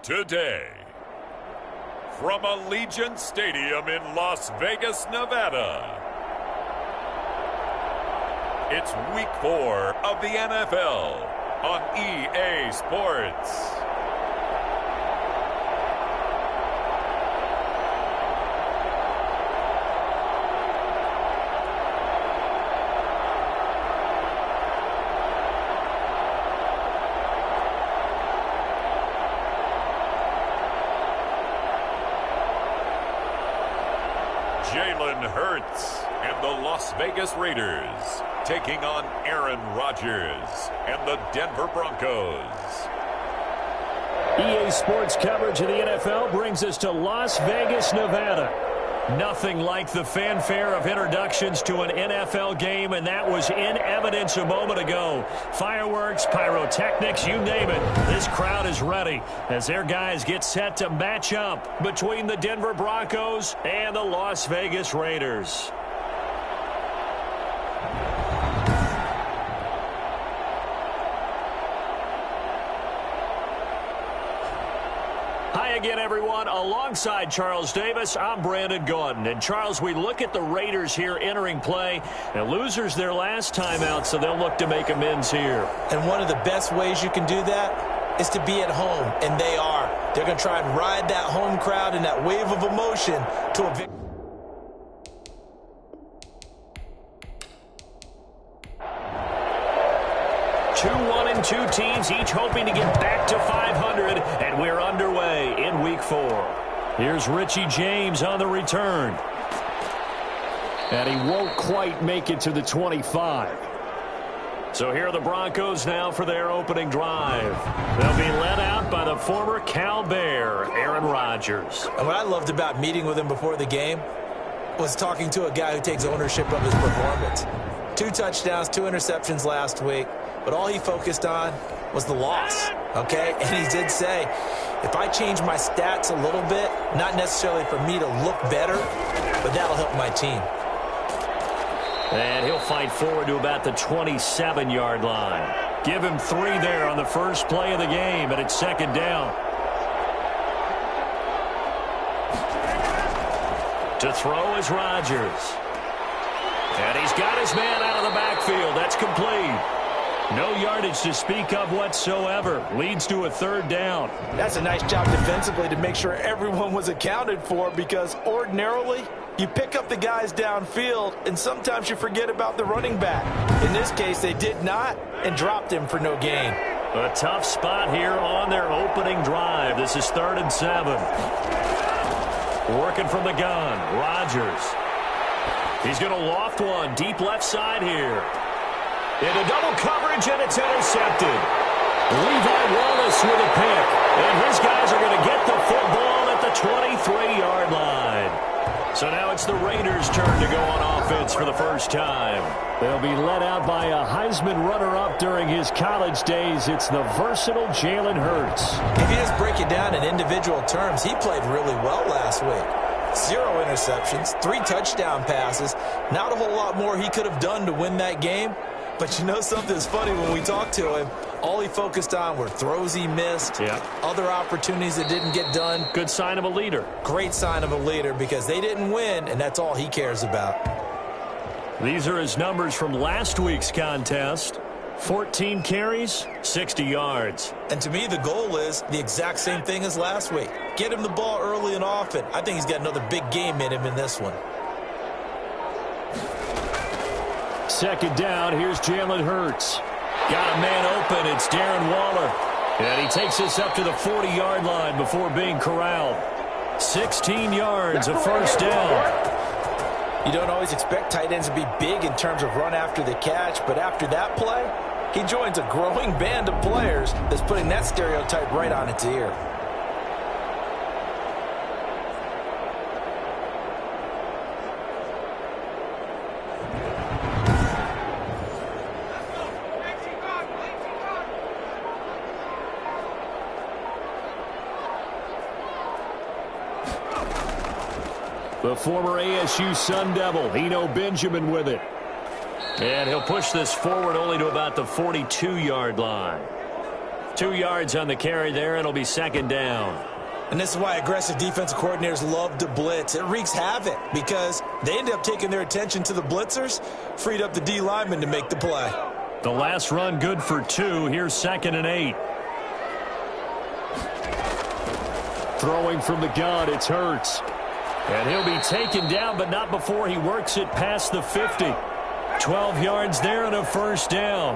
Today, from Allegiant Stadium in Las Vegas, Nevada, it's Week 4 of the NFL on EA Sports. Jalen Hurts and the Las Vegas Raiders taking on Aaron Rodgers and the Denver Broncos. EA Sports coverage of the NFL brings us to Las Vegas, Nevada. Nothing like the fanfare of introductions to an NFL game, and that was in evidence a moment ago. Fireworks, pyrotechnics, you name it. This crowd is ready as their guys get set to match up between the Denver Broncos and the Las Vegas Raiders. Again, everyone, alongside Charles Davis, I'm Brandon Gordon. And, Charles, we look at the Raiders here entering play. And losers their last time out, so they'll look to make amends here. And one of the best ways you can do that is to be at home, and they are. They're going to try and ride that home crowd and that wave of emotion to a victory. Two teams each hoping to get back to 500, and we're underway in Week 4. Here's Richie James on the return. And he won't quite make it to the 25. So here are the Broncos now for their opening drive. They'll be led out by the former Cal Bear, Aaron Rodgers. And what I loved about meeting with him before the game was talking to a guy who takes ownership of his performance. 2 touchdowns, 2 interceptions last week. But all he focused on was the loss, okay? And he did say, if I change my stats a little bit, not necessarily for me to look better, but that'll help my team. And he'll fight forward to about the 27-yard line. Give him 3 there on the first play of the game, and it's second down. To throw is Rodgers. And he's got his man out of the backfield. That's complete. No yardage to speak of whatsoever. Leads to a third down. That's a nice job defensively to make sure everyone was accounted for, because ordinarily you pick up the guys downfield and sometimes you forget about the running back. In this case, they did not and dropped him for no gain. A tough spot here on their opening drive. This is 3rd and 7. Working from the gun, Rodgers. He's going to loft one deep left side here. Into double coverage, and it's intercepted. Levi Wallace with a pick. And his guys are going to get the football at the 23-yard line. So now it's the Raiders' turn to go on offense for the first time. They'll be led out by a Heisman runner-up during his college days. It's the versatile Jalen Hurts. If you just break it down in individual terms, he played really well last week. 0 interceptions, 3 touchdown passes. Not a whole lot more he could have done to win that game. But you know something's funny, when we talked to him, all he focused on were throws he missed, other opportunities that didn't get done. Good sign of a leader. Great sign of a leader, because they didn't win, and that's all he cares about. These are his numbers from last week's contest. 14 carries, 60 yards. And to me, the goal is the exact same thing as last week. Get him the ball early and often. I think he's got another big game in him in this one. Second down, here's Jalen Hurts. Got a man open, it's Darren Waller. And he takes us up to the 40-yard line before being corralled. 16 yards, a first down. You don't always expect tight ends to be big in terms of run after the catch, but after that play, he joins a growing band of players that's putting that stereotype right on its ear. The former ASU Sun Devil, Eno Benjamin with it. And he'll push this forward only to about the 42-yard line. 2 yards on the carry there. It'll be second down. And this is why aggressive defensive coordinators love to blitz. It wreaks havoc because they end up taking their attention to the blitzers, freed up the D lineman to make the play. The last run good for 2. Here's 2nd and 8. Throwing from the gun, it's Hurts. And he'll be taken down, but not before he works it past the 50. 12 yards there and a first down.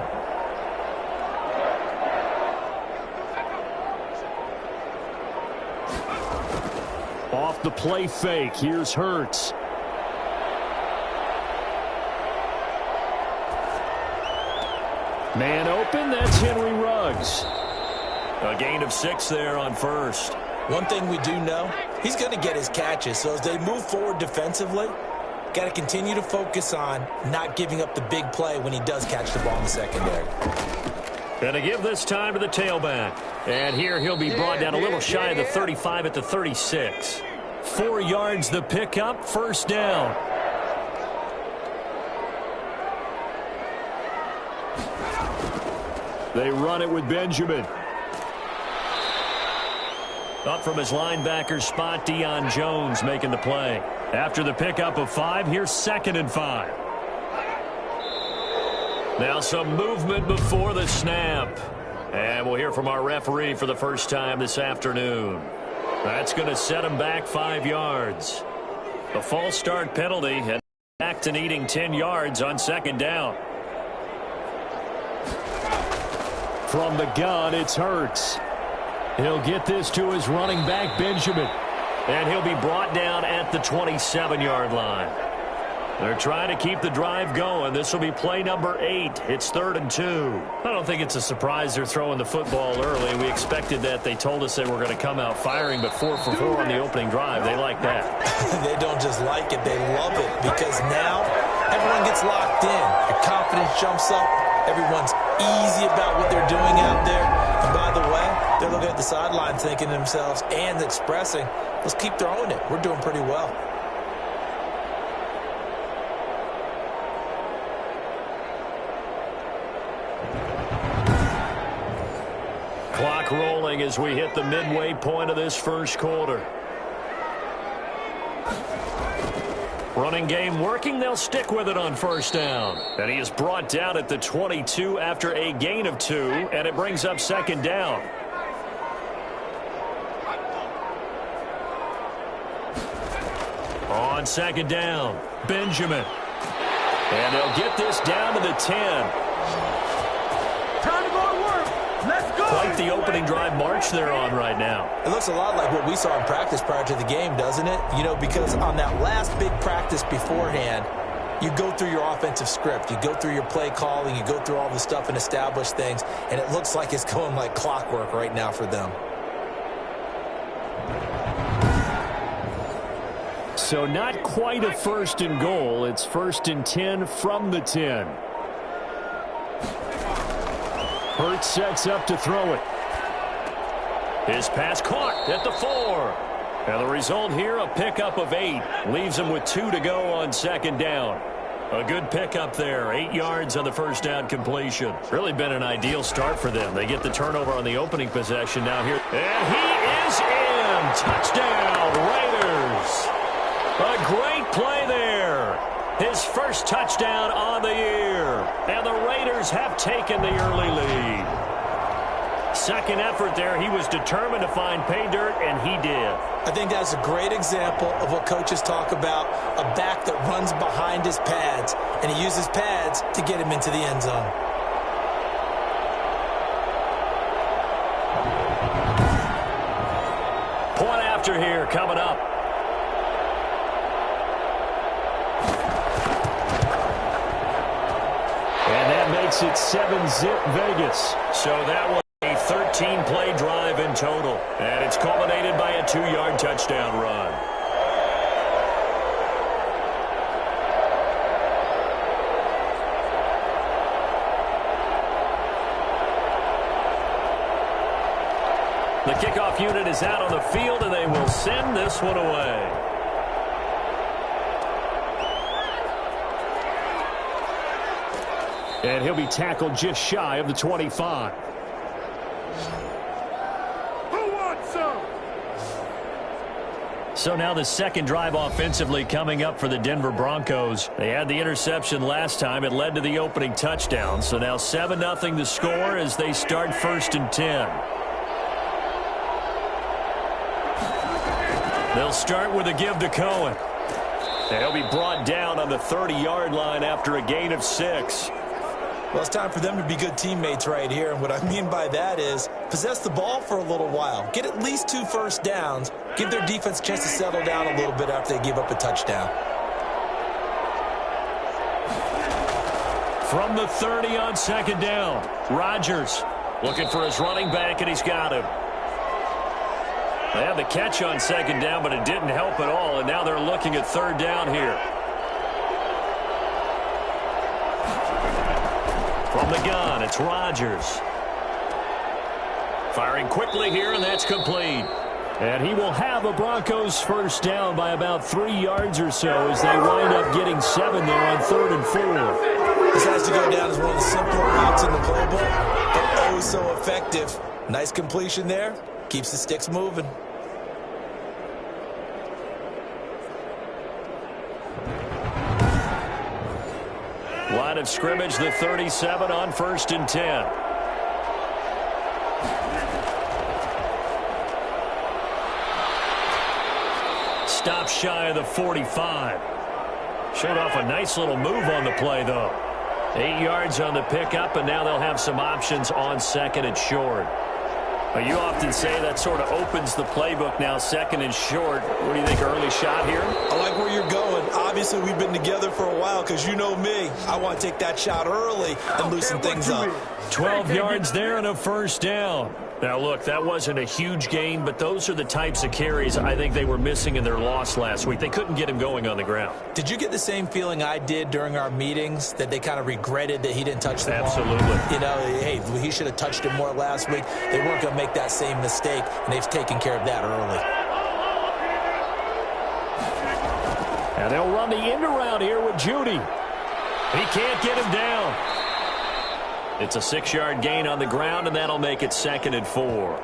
Off the play fake, here's Hurts. Man open, that's Henry Ruggs. A gain of 6 there on first. One thing we do know, he's going to get his catches. So as they move forward defensively, got to continue to focus on not giving up the big play when he does catch the ball in the secondary. Going to give this time to the tailback. And here he'll be brought down a little shy of the 35 at the 36. 4 yards the pickup, first down. They run it with Benjamin. Up from his linebacker spot, Deion Jones making the play. After the pickup of 5, here's 2nd and 5. Now some movement before the snap. And we'll hear from our referee for the first time this afternoon. That's going to set him back 5 yards. A false start penalty and back to needing 10 yards on 2nd down. From the gun, it's Hurts. He'll get this to his running back, Benjamin. And he'll be brought down at the 27-yard line. They're trying to keep the drive going. This will be play number 8. It's 3rd and 2. I don't think it's a surprise they're throwing the football early. We expected that. They told us they were going to come out firing, but 4 for 4 on the opening drive. They like that. They don't just like it. They love it because now everyone gets locked in. Your confidence jumps up. Everyone's easy about what they're doing out there. And by the way, they're looking at the sideline thinking to themselves and expressing, let's keep throwing it. We're doing pretty well. Clock rolling as we hit the midway point of this first quarter. Running game working. They'll stick with it on first down. And he is brought down at the 22 after a gain of 2, and it brings up 2nd down. On 2nd down, Benjamin. And they'll get this down to the 10. Time to go to work. Let's go. Quite the opening drive march they're on right now. It looks a lot like what we saw in practice prior to the game, doesn't it? You know, because on that last big practice beforehand, you go through your offensive script. You go through your play calling. You go through all the stuff and establish things. And it looks like it's going like clockwork right now for them. So not quite a 1st and goal. It's 1st and 10 from the 10. Hurts sets up to throw it. His pass caught at the 4. And the result here, a pickup of 8. Leaves him with 2 to go on 2nd down. A good pickup there. 8 yards on the first down completion. Really been an ideal start for them. They get the turnover on the opening possession now here. And he is in. Touchdown, Raiders. A great play there. His first touchdown on the year. And the Raiders have taken the early lead. Second effort there. He was determined to find pay dirt, and he did. I think that's a great example of what coaches talk about, a back that runs behind his pads, and he uses pads to get him into the end zone. Point after here coming up. And that makes it 7-zip Vegas. So that was a 13-play drive in total. And it's culminated by a 2-yard touchdown run. The kickoff unit is out on the field, and they will send this one away. And he'll be tackled just shy of the 25. Who wants some? So now the second drive offensively coming up for the Denver Broncos. They had the interception last time. It led to the opening touchdown. So now 7-0 the score as they start 1st and 10. They'll start with a give to Cohen. He'll be brought down on the 30-yard line after a gain of 6. Well, it's time for them to be good teammates right here. And what I mean by that is possess the ball for a little while. Get at least 2 first downs. Give their defense a chance to settle down a little bit after they give up a touchdown. From the 30 on 2nd down, Rodgers looking for his running back, and he's got him. They had the catch on 2nd down, but it didn't help at all, and now they're looking at 3rd down here. From the gun, it's Rodgers. Firing quickly here, and that's complete. And he will have a Broncos first down by about 3 yards or so as they wind up getting 7 there on 3rd and 4. This has to go down as one of the simpler routes in the playbook, but oh so effective. Nice completion there. Keeps the sticks moving. Line of scrimmage, the 37 on 1st and 10. Stop shy of the 45. Showed off a nice little move on the play, though. 8 yards on the pickup, and now they'll have some options on 2nd and short. But you often say that sort of opens the playbook now, 2nd and short. What do you think, early shot here? I like where you're going. Obviously, we've been together for a while because you know me. I want to take that shot early and loosen things up. 12 yards there and a first down. Now, look, that wasn't a huge gain, but those are the types of carries I think they were missing in their loss last week. They couldn't get him going on the ground. Did you get the same feeling I did during our meetings, that they kind of regretted that he didn't touch the ball? Absolutely. You know, hey, he should have touched it more last week. They weren't going to make that same mistake, and they've taken care of that early. And they'll run the end around here with Judy. He can't get him down. It's a 6-yard gain on the ground, and that'll make it 2nd and 4.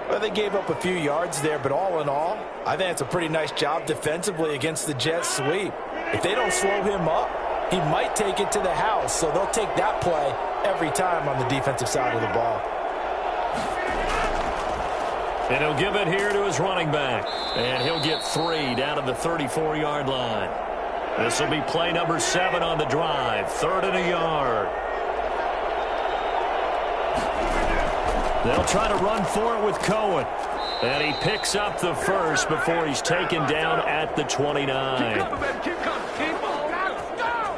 Well, they gave up a few yards there, but all in all, I think it's a pretty nice job defensively against the Jets sweep. If they don't slow him up, he might take it to the house, so they'll take that play every time on the defensive side of the ball. And he'll give it here to his running back. And he'll get 3 down to the 34-yard line. This will be play number 7 on the drive. 3rd and a yard. They'll try to run for it with Cohen. And he picks up the first before he's taken down at the 29. Keep coming, baby. Keep coming. Keep on. Let's go.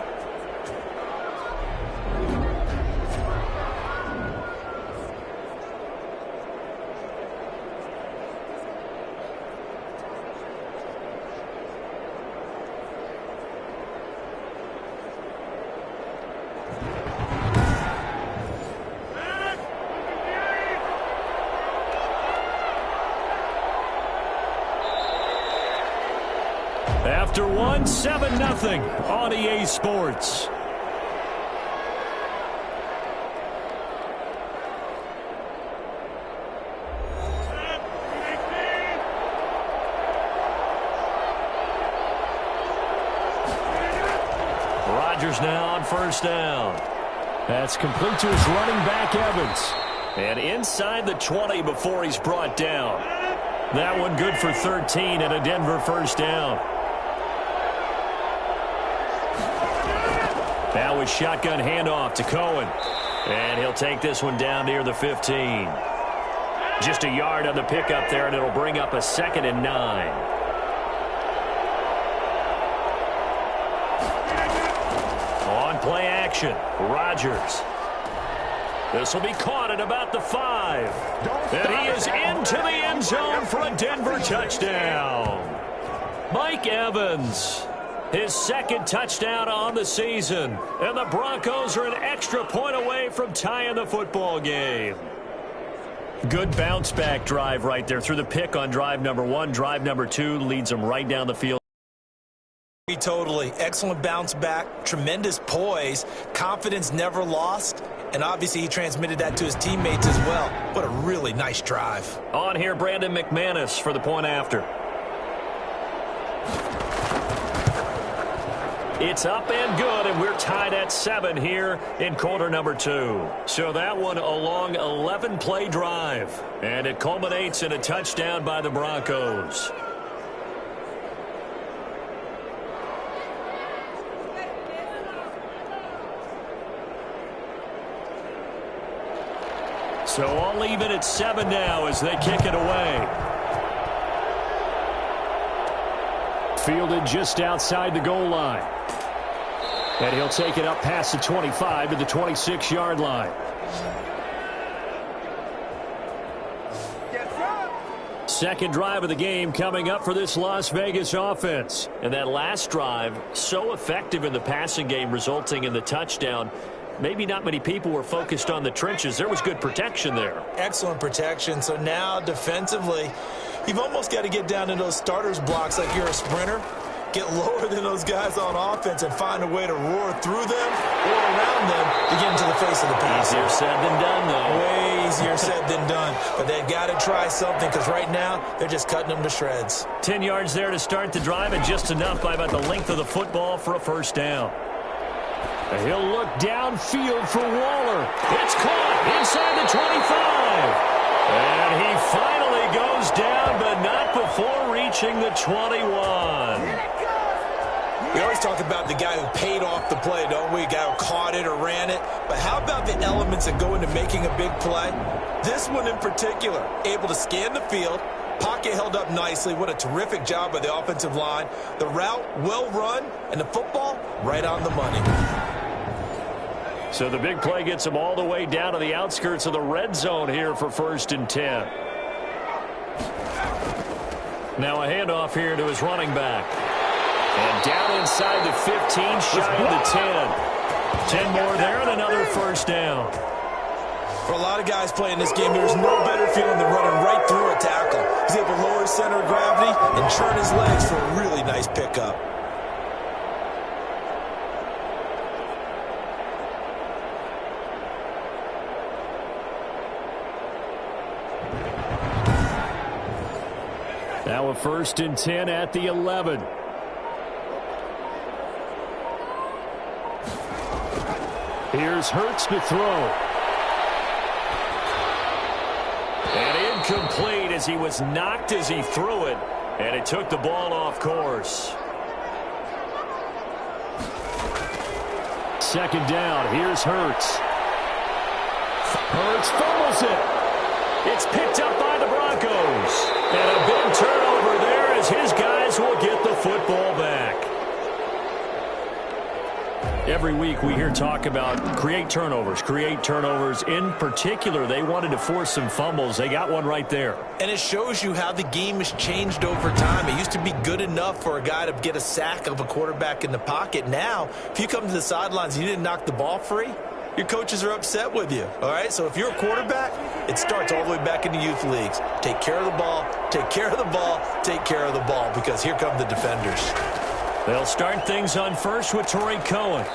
After one, 7-0 on EA Sports. Rodgers now on first down. That's complete to his running back, Evans. And inside the 20 before he's brought down. That one good for 13 and a Denver first down. Now with shotgun handoff to Cohen. And he'll take this one down near the 15. Just a yard on the pickup there, and it'll bring up a 2nd and 9. On play action, Rodgers. This will be caught at about the 5. And he is into the end zone for a Denver touchdown. Mike Evans, his 2nd touchdown on the season. And the Broncos are an extra point away from tying the football game. Good bounce back drive right there through the pick on drive number 1. Drive number 2 leads them right down the field. Totally. Excellent bounce back, tremendous poise, confidence never lost, and obviously he transmitted that to his teammates as well. What a really nice drive. On here, Brandon McManus for the point after. It's up and good, and we're tied at 7 here in quarter number 2. So that one a long 11-play drive, and it culminates in a touchdown by the Broncos. So all even at 7 now as they kick it away. Fielded just outside the goal line. And he'll take it up past the 25 to the 26-yard line. Second drive of the game coming up for this Las Vegas offense. And that last drive, so effective in the passing game, resulting in the touchdown. Maybe not many people were focused on the trenches. There was good protection there. Excellent protection. So now defensively, you've almost got to get down in those starters blocks like you're a sprinter. Get lower than those guys on offense and find a way to roar through them or around them to get into the face of the pass. Easier said than done, though. Way easier said than done. But they've got to try something because right now they're just cutting them to shreds. 10 yards there to start the drive and just enough by about the length of the football for a first down. And he'll look downfield for Waller. It's caught inside the 25. And he finally goes down, but not before reaching the 21. We always talk about the guy who paid off the play, don't we? A guy who caught it or ran it. But how about the elements that go into making a big play? This one in particular, able to scan the field, pocket held up nicely. What a terrific job by the offensive line. The route well run, and the football right on the money. So the big play gets him all the way down to the outskirts of the red zone here for 1st and 10. Now a handoff here to his running back. And down inside the 15, shy of the 10. 10 more there and another first down. For a lot of guys playing this game, there's no better feeling than running right through a tackle. He's able to lower his center of gravity and churn his legs for a really nice pickup. Now a 1st and 10 at the 11. Here's Hurts to throw. And incomplete as he was knocked as he threw it. And it took the ball off course. 2nd down. Here's Hurts. Hurts fumbles it. It's picked up by the Broncos. And a big turnover there as his guys will get the football back. Every week we hear talk about create turnovers. In particular, they wanted to force some fumbles. They got one right there. And it shows you how the game has changed over time. It used to be good enough for a guy to get a sack of a quarterback in the pocket. Now, if you come to the sidelines and you didn't knock the ball free, your coaches are upset with you, all right? So if you're a quarterback, it starts all the way back in the youth leagues. Take care of the ball, take care of the ball, take care of the ball, because here come the defenders. They'll start things on first with Torrey Cohen.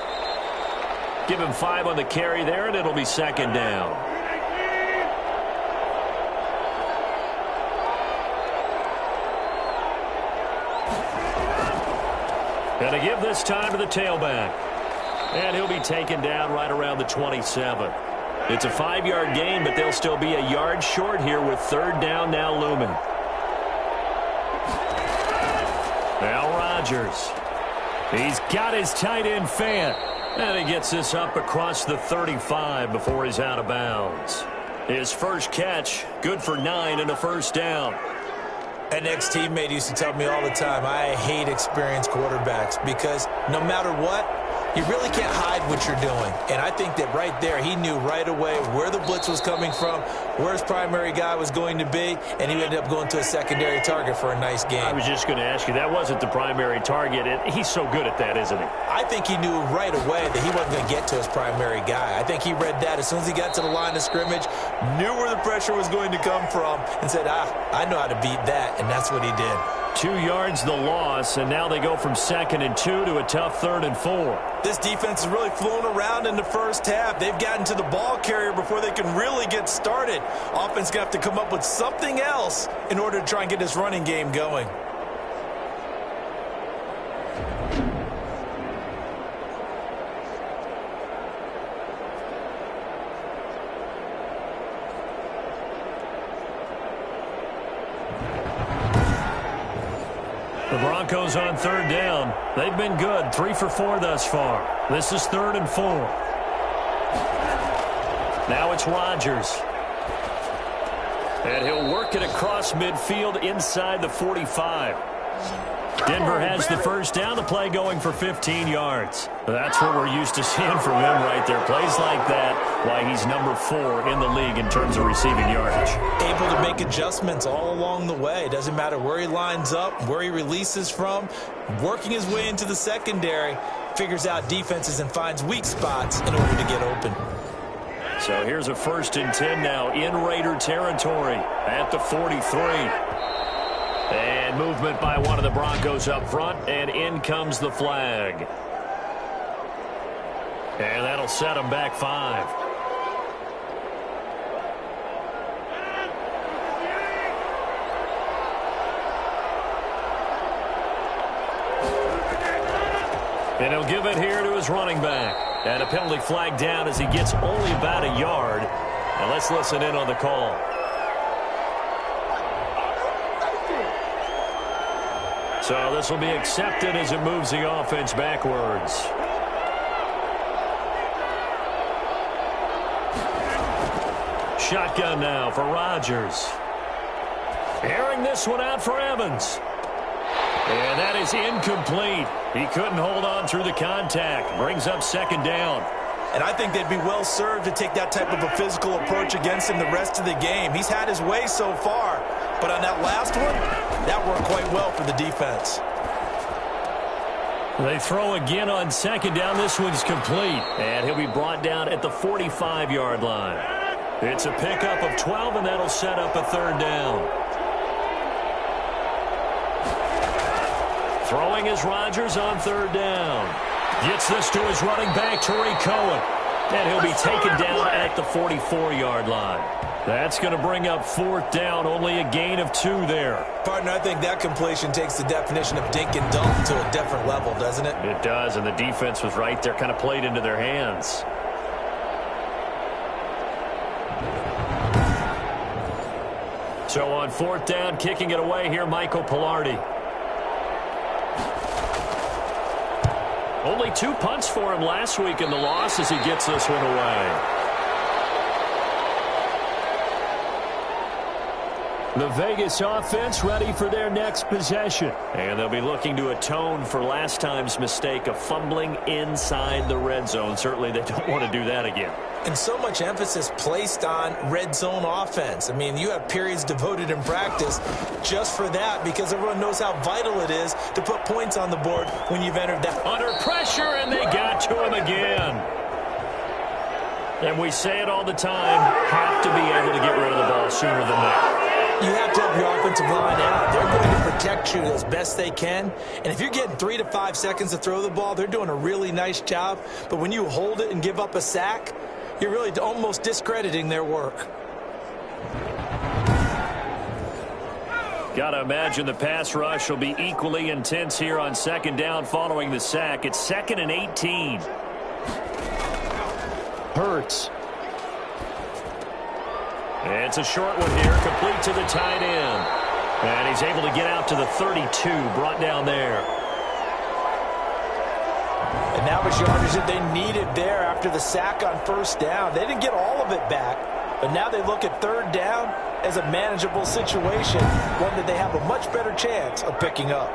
Give him 5 on the carry there, and it'll be 2nd down. And to give this time to the tailback. And he'll be taken down right around the 27. It's a 5-yard gain, but they'll still be a yard short here with 3rd down now looming. Now Rodgers. He's got his tight end Fant. And he gets this up across the 35 before he's out of bounds. His first catch, good for 9 and a first down. An ex-teammate used to tell me all the time, I hate experienced quarterbacks because no matter what, you really can't hide what you're doing. And I think that right there, he knew right away where the blitz was coming from, where his primary guy was going to be, and he ended up going to a secondary target for a nice game. I was just going to ask you, that wasn't the primary target. He's so good at that, isn't he? I think he knew right away that he wasn't going to get to his primary guy. I think he read that as soon as he got to the line of scrimmage, knew where the pressure was going to come from, and said, I know how to beat that, and that's what he did. 2 yards the loss, and now they go from 2nd and 2 to a tough 3rd and 4. This defense is really flown around in the first half. They've gotten to the ball carrier before they can really get started. Offense going to have to come up with something else in order to try and get this running game going. The Broncos on 3rd down. They've been good, 3 for 4 thus far. This is 3rd and 4. Now it's Rodgers. And he'll work it across midfield inside the 45. Denver has the first down, the play going for 15 yards. That's what we're used to seeing from him right there. Plays like that, why he's number 4 in the league in terms of receiving yardage. Able to make adjustments all along the way. Doesn't matter where he lines up, where he releases from. Working his way into the secondary, figures out defenses and finds weak spots in order to get open. So here's a 1st and 10 now in Raider territory at the 43. And movement by one of the Broncos up front, and in comes the flag. And that'll set them back 5. And he'll give it here to his running back. And a penalty flag down as he gets only about a yard. And let's listen in on the call. So this will be accepted as it moves the offense backwards. Shotgun now for Rodgers. Airing this one out for Evans. And that is incomplete. He couldn't hold on through the contact. Brings up 2nd down. And I think they'd be well served to take that type of a physical approach against him the rest of the game. He's had his way so far. But on that last one, that worked quite well for the defense. They throw again on 2nd down. This one's complete. And he'll be brought down at the 45-yard line. It's a pickup of 12, and that'll set up a 3rd down. Throwing is Rodgers on 3rd down. Gets this to his running back, Tariq Cohen. And he'll be taken down at the 44-yard line. That's going to bring up 4th down, only a gain of 2 there. Partner, I think that completion takes the definition of dink and dunk to a different level, doesn't it? It does, and the defense was right there, kind of played into their hands. So on 4th down, kicking it away here, Michael Pilardi. Only 2 punts for him last week in the loss as he gets this one away. The Vegas offense ready for their next possession. And they'll be looking to atone for last time's mistake of fumbling inside the red zone. Certainly they don't want to do that again. And so much emphasis placed on red zone offense. I mean, you have periods devoted in practice just for that because everyone knows how vital it is to put points on the board when you've entered that. Under pressure, and they got to him again. And we say it all the time, have to be able to get rid of the ball sooner than that. You have to help your offensive line out. They're going to protect you as best they can. And if you're getting 3 to 5 seconds to throw the ball, they're doing a really nice job. But when you hold it and give up a sack, you're really almost discrediting their work. Got to imagine the pass rush will be equally intense here on 2nd down following the sack. It's 2nd and 18. Hurts. It's a short one here, complete to the tight end. And he's able to get out to the 32, brought down there. And that was yardage that they needed there after the sack on 1st down. They didn't get all of it back, but now they look at 3rd down as a manageable situation, one that they have a much better chance of picking up.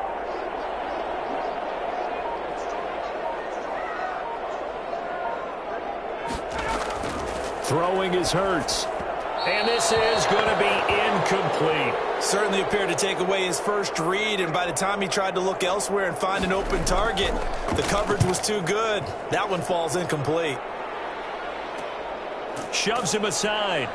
Throwing is Hurts. And this is going to be incomplete. Certainly appeared to take away his first read, and by the time he tried to look elsewhere and find an open target, the coverage was too good. That one falls incomplete. Shoves him aside.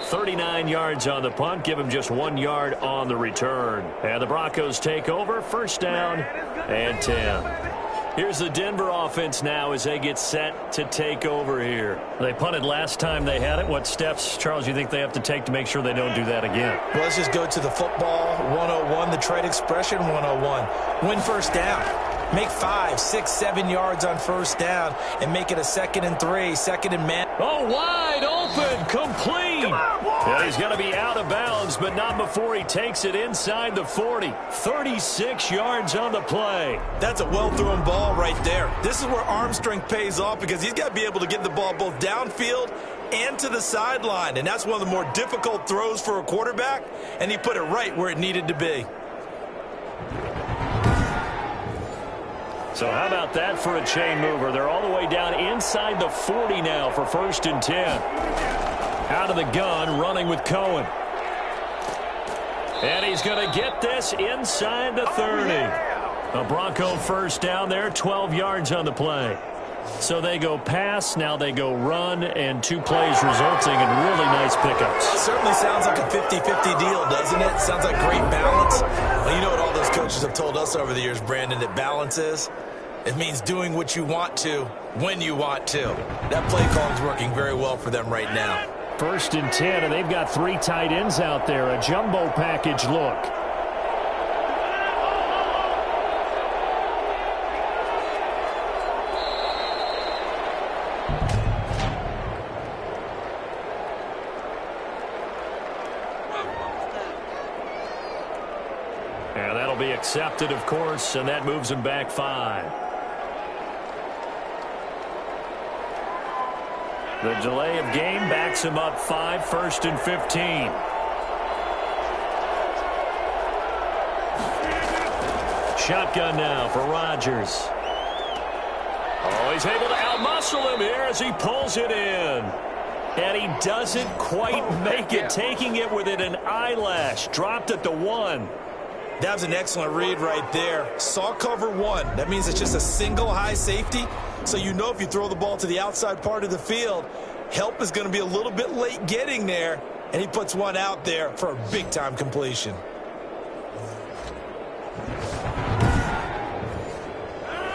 39 yards on the punt. Give him just 1 yard on the return. And the Broncos take over. First down and 10. Here's the Denver offense now as they get set to take over here. They punted last time they had it. What steps, Charles, do you think they have to take to make sure they don't do that again? Well, let's just go to the football 101, the trade expression 101. Win first down. Make 5, 6, 7 yards on first down and make it a 2nd and 3, 2nd and man. Oh, wide open, complete. Yeah, he's going to be out of bounds, but not before he takes it inside the 40. 36 yards on the play. That's a well-thrown ball right there. This is where arm strength pays off because he's got to be able to get the ball both downfield and to the sideline, and that's one of the more difficult throws for a quarterback, and he put it right where it needed to be. So how about that for a chain mover? They're all the way down inside the 40 now for 1st and 10. Out of the gun, running with Cohen. And he's going to get this inside the 30. A Bronco first down there, 12 yards on the play. So they go pass, now they go run, and 2 plays resulting in really nice pickups. It certainly sounds like a 50-50 deal, doesn't it? Sounds like great balance. Well, you know what all those coaches have told us over the years, Brandon, that balance is? It means doing what you want to, when you want to. That play call is working very well for them right now. 1st and 10, and they've got 3 tight ends out there. A jumbo package look. And that'll be accepted, of course, and that moves him back 5. The delay of game backs him up 5, 1st and 15. Shotgun now for Rodgers. Oh, he's able to outmuscle him here as he pulls it in. And he doesn't quite make it, taking it within an eyelash. Dropped at the 1. That was an excellent read right there. Saw cover 1. That means it's just a single high safety. So you know if you throw the ball to the outside part of the field, help is going to be a little bit late getting there. And he puts one out there for a big-time completion.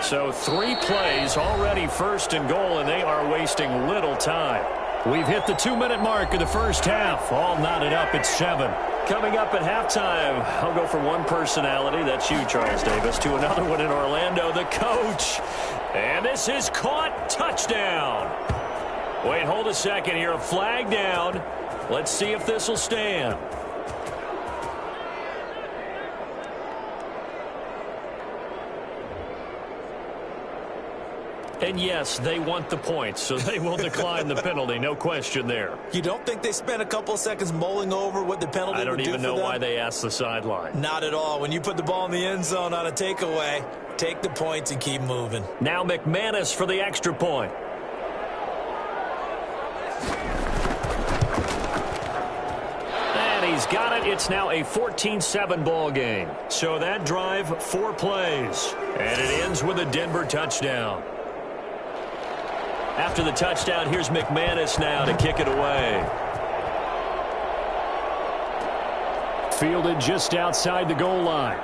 So 3 plays already 1st and goal, and they are wasting little time. We've hit the 2-minute mark of the first half. All knotted up at 7. Coming up at halftime, I'll go from one personality, that's you, Charles Davis, to another one in Orlando, the coach. And this is caught. Touchdown. Wait, hold a second here. A flag down. Let's see if this will stand. And yes, they want the points, so they will decline the penalty. No question there. You don't think they spent a couple of seconds mulling over what the penalty would do for them? I don't even know why they asked the sideline. Not at all. When you put the ball in the end zone on a takeaway, take the points and keep moving. Now McManus for the extra point. And he's got it. It's now a 14-7 ball game. So that drive, 4 plays. And it ends with a Denver touchdown. After the touchdown, here's McManus now to kick it away. Fielded just outside the goal line.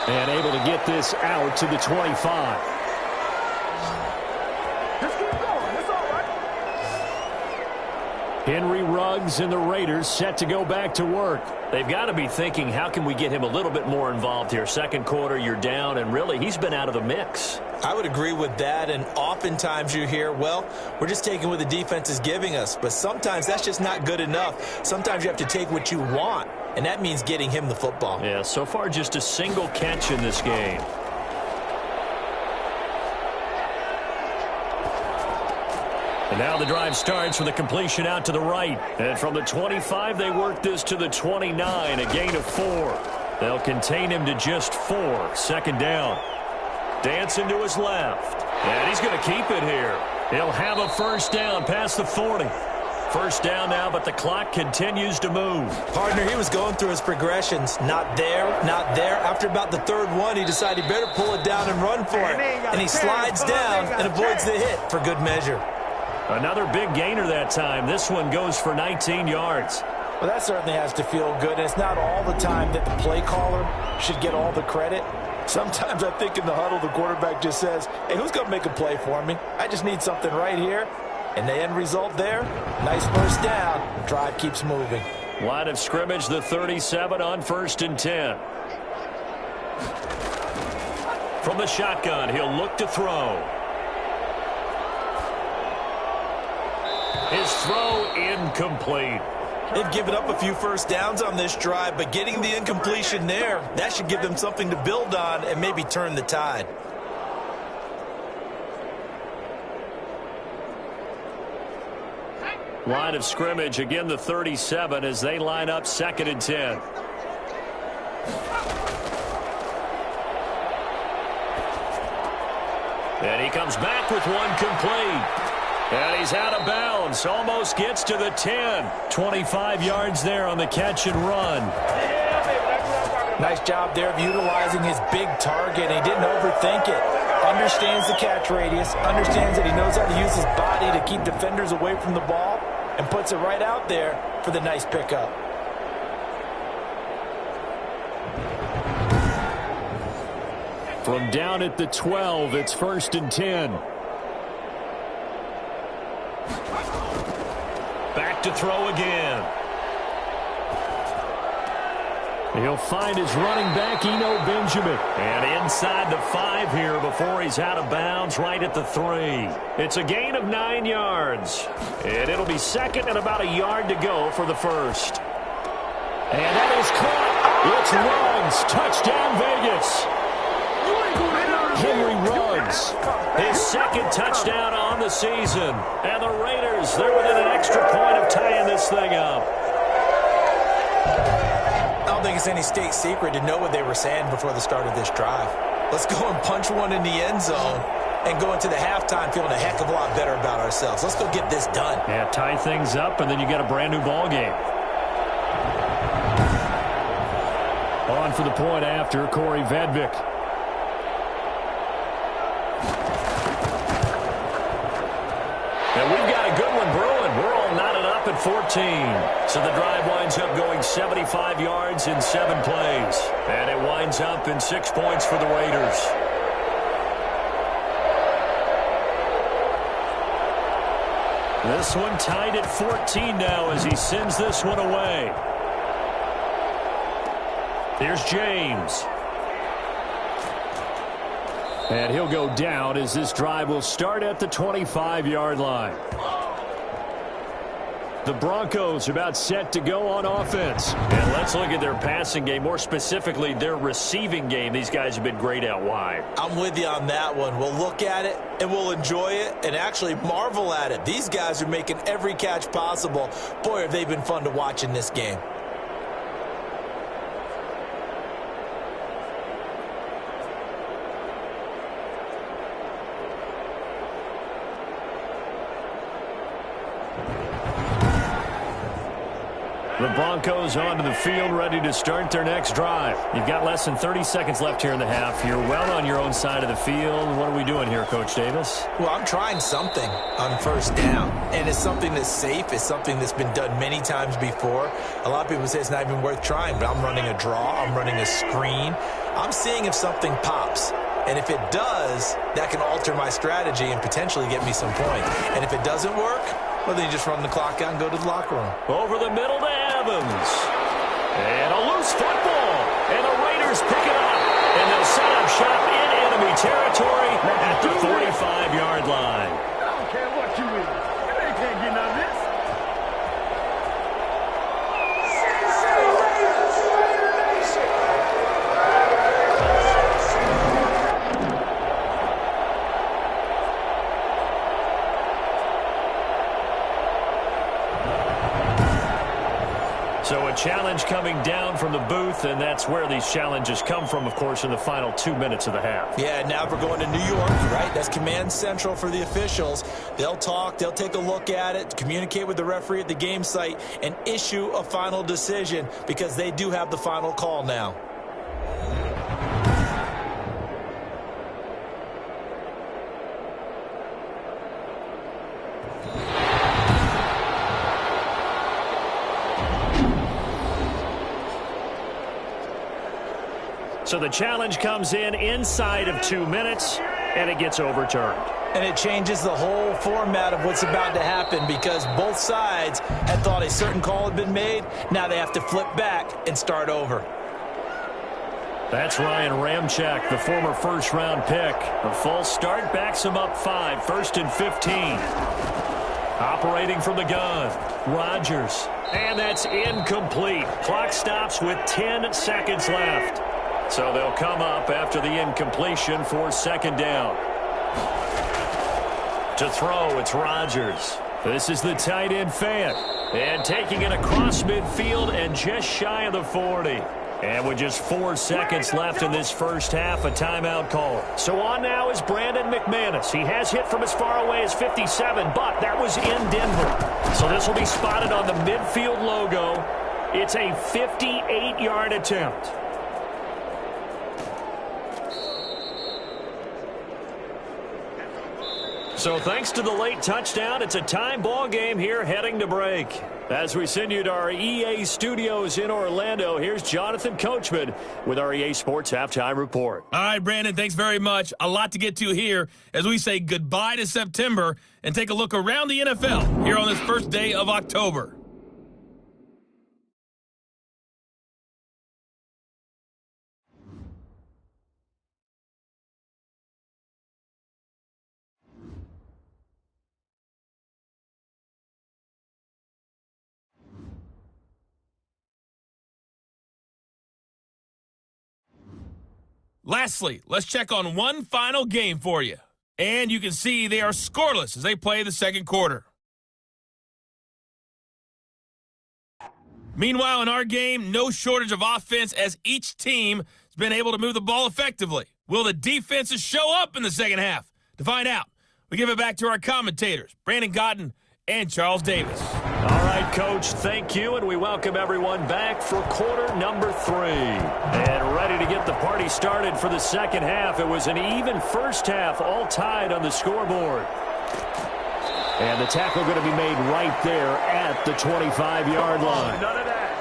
And able to get this out to the 25. Just keep going. It's all right. Henry Ruggs and the Raiders set to go back to work. They've got to be thinking, how can we get him a little bit more involved here? Second quarter, you're down, and really, he's been out of the mix. I would agree with that, and oftentimes you hear, well, we're just taking what the defense is giving us, but sometimes that's just not good enough. Sometimes you have to take what you want, and that means getting him the football. Yeah, so far just a single catch in this game. And now the drive starts with a completion out to the right. And from the 25, they work this to the 29, a gain of 4. They'll contain him to just 4. Second down. Dancing to his left. And he's going to keep it here. He'll have a first down past the 40. First down now, but the clock continues to move. Partner, he was going through his progressions. Not there, not there. After about the third one, he decided he better pull it down and run for it. And he slides down and avoids the hit for good measure. Another big gainer that time. This one goes for 19 yards. Well, that certainly has to feel good. And it's not all the time that the play caller should get all the credit. Sometimes I think in the huddle, the quarterback just says, hey, who's going to make a play for me? I just need something right here. And the end result there, nice first down. Drive keeps moving. Line of scrimmage, the 37 on 1st and 10. From the shotgun, he'll look to throw. His throw incomplete. They've given up a few first downs on this drive, but getting the incompletion there, that should give them something to build on and maybe turn the tide. Line of scrimmage, again the 37 as they line up 2nd and 10. And he comes back with one complete. And he's out of bounds. Almost gets to the 10. 25 yards there on the catch and run. Nice job there of utilizing his big target. He didn't overthink it. Understands the catch radius. Understands that he knows how to use his body to keep defenders away from the ball. And puts it right out there for the nice pickup. From down at the 12, it's 1st and 10. Back to throw again. He'll find his running back, Eno Benjamin. And inside the 5 here before he's out of bounds, right at the 3. It's a gain of 9 yards. And it'll be 2nd and about a yard to go for the first. And that is caught. It's Ruggs. Touchdown, Vegas. Henry Ruggs, his 2nd touchdown on the season. And the Raiders, they're within an extra point of tying this thing up. I don't think it's any state secret to know what they were saying before the start of this drive. Let's go and punch one in the end zone and go into the halftime feeling a heck of a lot better about ourselves. Let's go get this done. Yeah, tie things up, and then you get a brand new ball game. On for the point after, Corey Vedvik. And we've got a good one brewing. We're all knotted up at 14. So the drive winds up going 75 yards in 7 plays. And it winds up in 6 points for the Raiders. This one tied at 14 now as he sends this one away. Here's James. And he'll go down as this drive will start at the 25-yard line. The Broncos about set to go on offense. And let's look at their passing game, more specifically their receiving game. These guys have been great out wide. I'm with you on that one. We'll look at it and we'll enjoy it and actually marvel at it. These guys are making every catch possible. Boy, have they been fun to watch in this game. The Broncos onto the field, ready to start their next drive. You've got less than 30 seconds left here in the half. You're well on your own side of the field. What are we doing here, Coach Davis? Well, I'm trying something on first down, and it's something that's safe. It's something that's been done many times before. A lot of people say it's not even worth trying, but I'm running a draw. I'm running a screen. I'm seeing if something pops. And if it does, that can alter my strategy and potentially get me some points. And if it doesn't work, well, then you just run the clock out and go to the locker room. Over the middle to Evans. And a loose football. And the Raiders pick it up. And they'll set up shop in enemy territory at the 45-yard line. I don't care what you is. They can't get none of this. So a challenge coming down from the booth, and that's where these challenges come from, of course, in the final 2 minutes of the half. Yeah, now we're going to New York, right? That's command central for the officials. They'll talk, they'll take a look at it, communicate with the referee at the game site, and issue a final decision because they do have the final call now. So the challenge comes in inside of 2 minutes, and it gets overturned. And it changes the whole format of what's about to happen because both sides had thought a certain call had been made. Now they have to flip back and start over. That's Ryan Ramczyk, the former first-round pick. A false start backs him up 5, 1st and 15. Operating from the gun, Rodgers. And that's incomplete. Clock stops with 10 seconds left. So they'll come up after the incompletion for 2nd down. To throw, it's Rodgers. This is the tight end Fant. And taking it across midfield and just shy of the 40. And with just 4 seconds left in this first half, a timeout call. So on now is Brandon McManus. He has hit from as far away as 57, but that was in Denver. So this will be spotted on the midfield logo. It's a 58-yard attempt. So thanks to the late touchdown, it's a time ball game here heading to break. As we send you to our EA studios in Orlando, here's Jonathan Coachman with our EA Sports Halftime Report. All right, Brandon, thanks very much. A lot to get to here as we say goodbye to September and take a look around the NFL here on this first day of October. Lastly, let's check on one final game for you. And you can see they are scoreless as they play the second quarter. Meanwhile, in our game, no shortage of offense as each team has been able to move the ball effectively. Will the defenses show up in the second half? To find out, we give it back to our commentators, Brandon Cotton and Charles Davis. All right, Coach, thank you, and we welcome everyone back for quarter number 3. And ready to get the party started for the second half. It was an even first half, all tied on the scoreboard. And the tackle going to be made right there at the 25-yard line. None of that.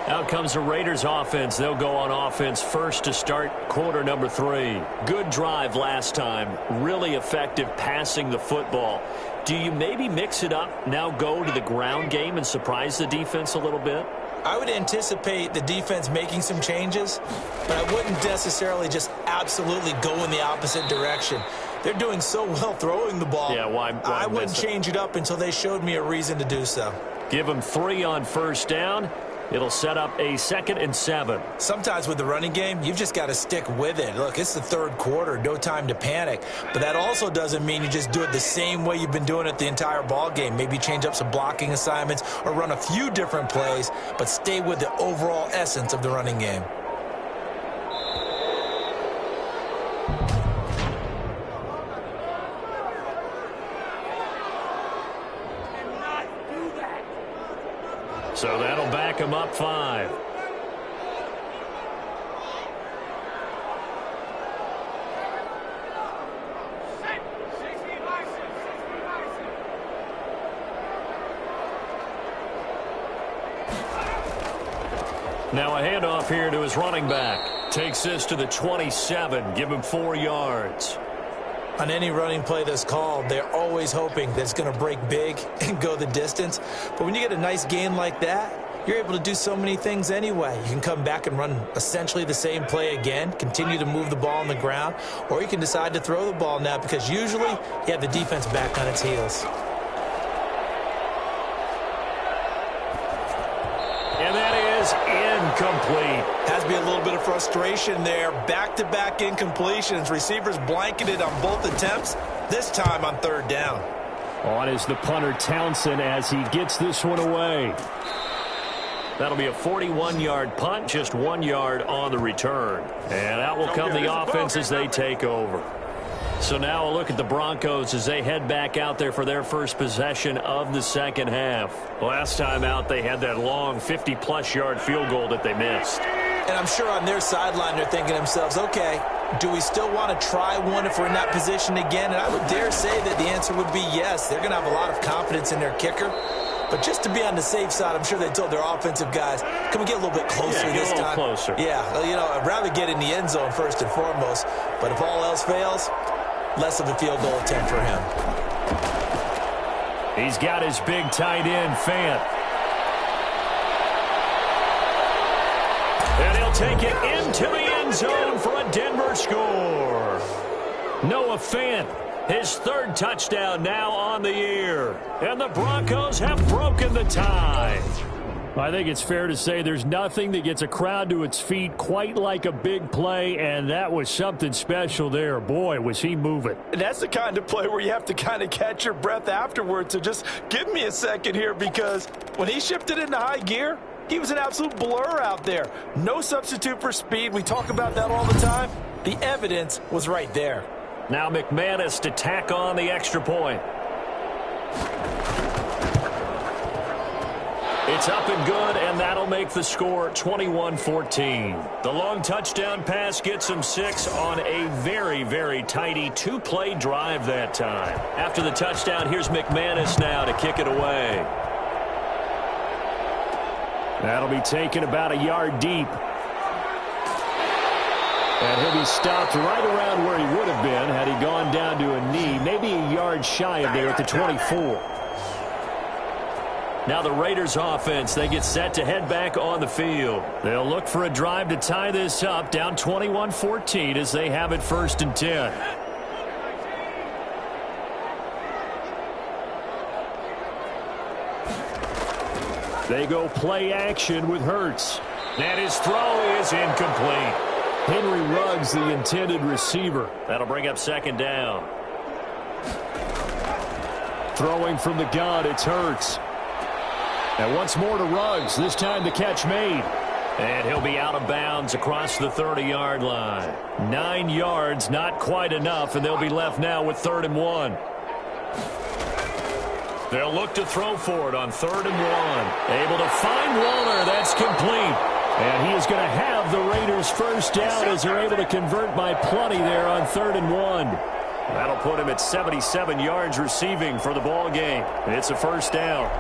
Out comes the Raiders offense. They'll go on offense first to start quarter number 3. Good drive last time. Really effective passing the football. Do you maybe mix it up, now go to the ground game and surprise the defense a little bit? I would anticipate the defense making some changes, but I wouldn't necessarily just absolutely go in the opposite direction. They're doing so well throwing the ball. Yeah, why I wouldn't change it up until they showed me a reason to do so. Give them 3 on first down. It'll set up a 2nd and 7. Sometimes with the running game, you've just got to stick with it. Look, it's the third quarter, no time to panic. But that also doesn't mean you just do it the same way you've been doing it the entire ball game. Maybe change up some blocking assignments or run a few different plays, but stay with the overall essence of the running game. So that'll back him up 5. Now a handoff here to his running back. Takes this to the 27. Give him 4 yards. On any running play that's called, they're always hoping that it's going to break big and go the distance. But when you get a nice gain like that, you're able to do so many things anyway. You can come back and run essentially the same play again, continue to move the ball on the ground, or you can decide to throw the ball now because usually you have the defense back on its heels. And that is incomplete. Has to be a little bit of frustration there. Back-to-back incompletions. Receivers blanketed on both attempts, this time on 3rd down. On is the punter Townsend as he gets this one away. That'll be a 41-yard punt, just 1 yard on the return. And out will come the offense as they take over. So now a look at the Broncos as they head back out there for their first possession of the second half. Last time out, they had that long 50-plus yard field goal that they missed. And I'm sure on their sideline they're thinking to themselves, okay, do we still want to try one if we're in that position again? And I would dare say that the answer would be yes. They're going to have a lot of confidence in their kicker. But just to be on the safe side, I'm sure they told their offensive guys, can we get a little bit closer this time? Get a little closer. Yeah, you know, I'd rather get in the end zone first and foremost. But if all else fails, less of a field goal attempt for him. He's got his big tight end, Fant. And he'll take it into the end zone for a Denver score. Noah Fant, his third touchdown now on the year. And the Broncos have broken the tie. I think it's fair to say there's nothing that gets a crowd to its feet quite like a big play, and that was something special there. Boy, was he moving. And that's the kind of play where you have to kind of catch your breath afterwards. So just give me a second here, because when he shifted into high gear, he was an absolute blur out there. No substitute for speed. We talk about that all the time. The evidence was right there. Now McManus to tack on the extra point. It's up and good, and that'll make the score 21-14. The long touchdown pass gets him 6 on a very, very tidy two-play drive that time. After the touchdown, here's McManus now to kick it away. That'll be taken about a yard deep. And he'll be stopped right around where he would have been had he gone down to a knee, maybe a yard shy of there at the 24. Now the Raiders offense, they get set to head back on the field. They'll look for a drive to tie this up, down 21-14 as they have it 1st and 10. They go play action with Hurts. And his throw is incomplete. Henry Ruggs, the intended receiver. That'll bring up 2nd down. Throwing from the gun, it's Hurts. And once more to Ruggs, this time the catch made. And he'll be out of bounds across the 30-yard line. 9 yards, not quite enough, and they'll be left now with 3rd and 1. They'll look to throw for it on 3rd and 1. Able to find Waller. That's complete. And he is going to have the Raiders' first down as they're able to convert by plenty there on 3rd and 1. That'll put him at 77 yards receiving for the ball game. It's a first down.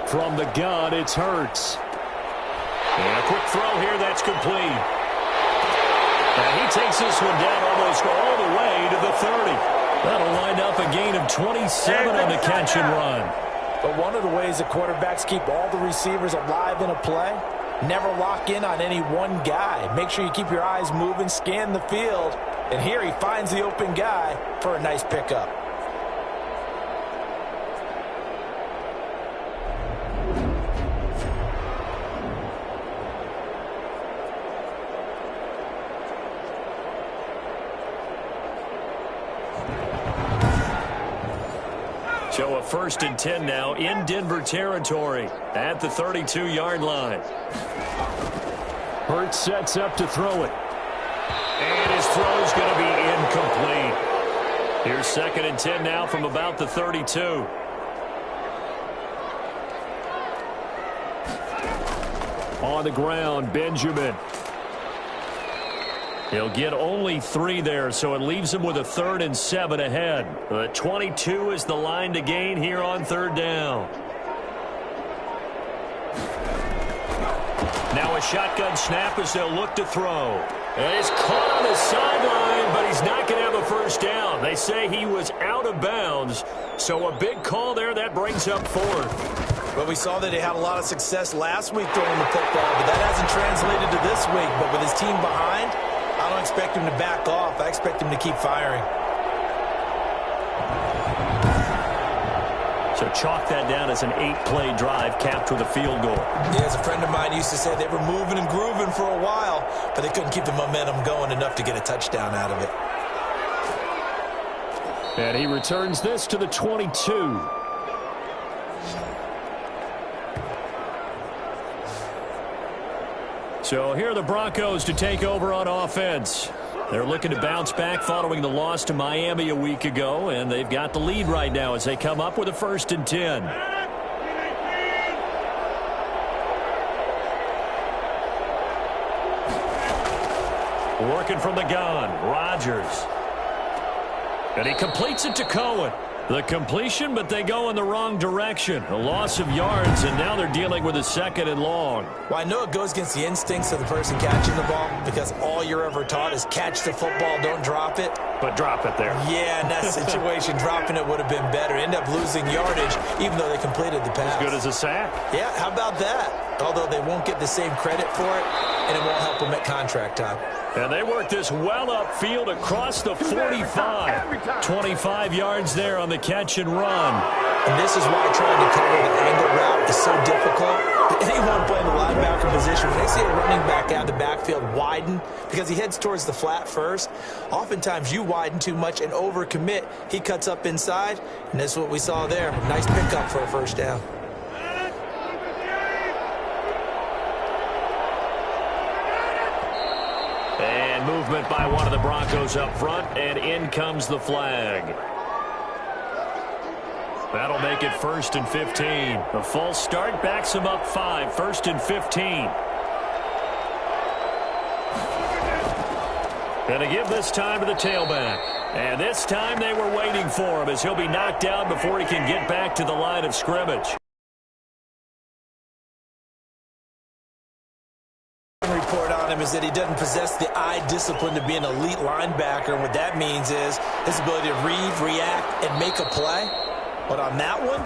From the gun, it's Hurts. And a quick throw here, that's complete. And he takes this one down almost all the way to the 30. That'll wind up a gain of 27 on the catch and run. But one of the ways that quarterbacks keep all the receivers alive in a play, never lock in on any one guy. Make sure you keep your eyes moving, scan the field. And here he finds the open guy for a nice pickup. So a 1st and 10 now in Denver territory at the 32-yard line. Hurts sets up to throw it. And his throw's going to be incomplete. Here's 2nd and 10 now from about the 32. On the ground, Benjamin. He'll get only 3 there, so it leaves him with a 3rd and 7 ahead. 22 is the line to gain here on 3rd down. Now a shotgun snap as they'll look to throw. And it's caught on the sideline, but he's not going to have a first down. They say he was out of bounds, so a big call there that brings up 4th. Well, we saw that they had a lot of success last week throwing the football, but that hasn't translated to this week. But with his team behind, I don't expect him to back off. I expect him to keep firing. So chalk that down as an 8-play drive capped with a field goal. Yeah, as a friend of mine used to say, they were moving and grooving for a while, but they couldn't keep the momentum going enough to get a touchdown out of it. And he returns this to the 22. So here are the Broncos to take over on offense. They're looking to bounce back following the loss to Miami a week ago, and they've got the lead right now as they come up with a 1st and 10. Working from the gun, Rodgers. And he completes it to Cohen. The completion, but they go in the wrong direction. A loss of yards, and now they're dealing with a 2nd and long. Well, I know it goes against the instincts of the person catching the ball because all you're ever taught is catch the football, don't drop it. But drop it there. Yeah, in that situation, dropping it would have been better. End up losing yardage, even though they completed the pass. As good as a sack. Yeah, how about that? Although they won't get the same credit for it, and it won't help them at contract time. And they work this well upfield across the 45. 25 yards there on the catch and run. And this is why trying to cover the angle route is so difficult. Anyone playing the linebacker position, when they see a running back out of the backfield widen because he heads towards the flat first, oftentimes you widen too much and overcommit. He cuts up inside, and that's what we saw there. Nice pickup for a 1st down. And movement by one of the Broncos up front, and in comes the flag. That'll make it 1st and 15. A false start backs him up 5. 1st and 15. And to give this time to the tailback. And this time they were waiting for him as he'll be knocked down before he can get back to the line of scrimmage. Report on him is that he doesn't possess the eye discipline to be an elite linebacker. What that means is his ability to read, react, and make a play. But on that one,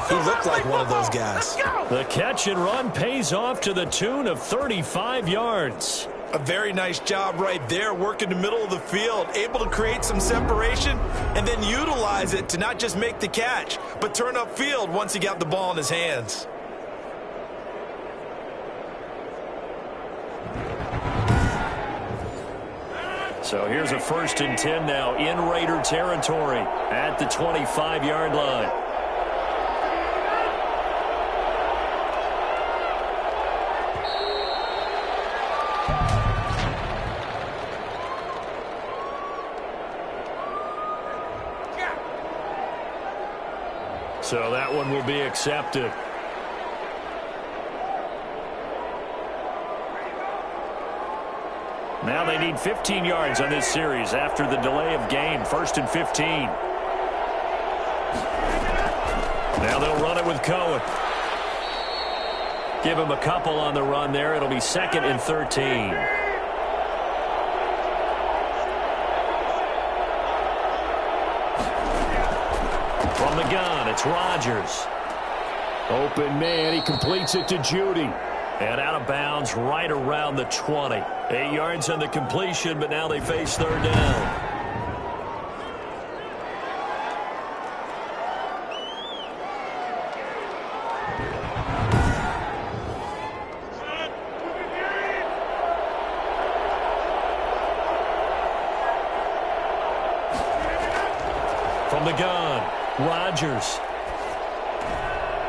he looked like one of those guys. The catch and run pays off to the tune of 35 yards. A very nice job right there, working the middle of the field, able to create some separation and then utilize it to not just make the catch, but turn upfield once he got the ball in his hands. So here's a 1st and 10 now in Raider territory at the 25-yard line. So that one will be accepted. Now they need 15 yards on this series after the delay of game. 1st and 15. Now they'll run it with Cohen. Give him a couple on the run there. It'll be 2nd and 13. From the gun, it's Rodgers. Open man, he completes it to Judy. And out of bounds right around the 20. 8 yards on the completion, but now they face 3rd down. From the gun, Rodgers.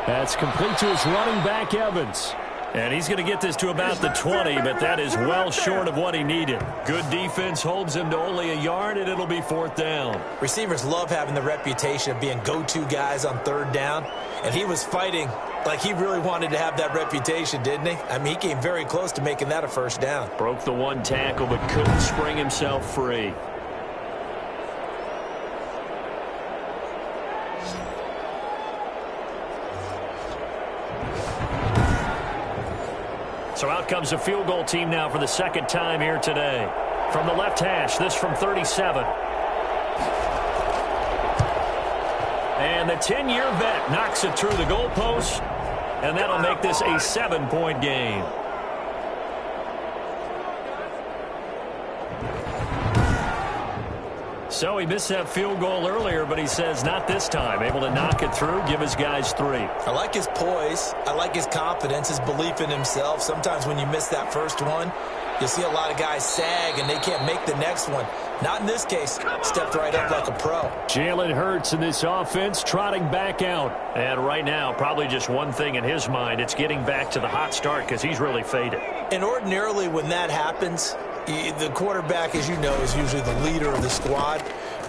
That's complete to his running back, Evans. And he's going to get this to about the 20, but that is well short of what he needed. Good defense holds him to only a yard, and it'll be 4th down. Receivers love having the reputation of being go-to guys on 3rd down, and he was fighting like he really wanted to have that reputation, didn't he? I mean, he came very close to making that a 1st down. Broke the one tackle, but couldn't spring himself free. So out comes the field goal team now for the 2nd time here today. From the left hash, this from 37. And the 10-year vet knocks it through the goalpost, and that'll make this a 7-point game. So he missed that field goal earlier, but he says not this time. Able to knock it through, give his guys 3. I like his poise. I like his confidence, his belief in himself. Sometimes when you miss that first one, you'll see a lot of guys sag and they can't make the next one. Not in this case. Stepped right up like a pro. Jalen Hurts in this offense trotting back out. And right now, probably just one thing in his mind. It's getting back to the hot start because he's really faded. And ordinarily when that happens, The quarterback, as you know, is usually the leader of the squad.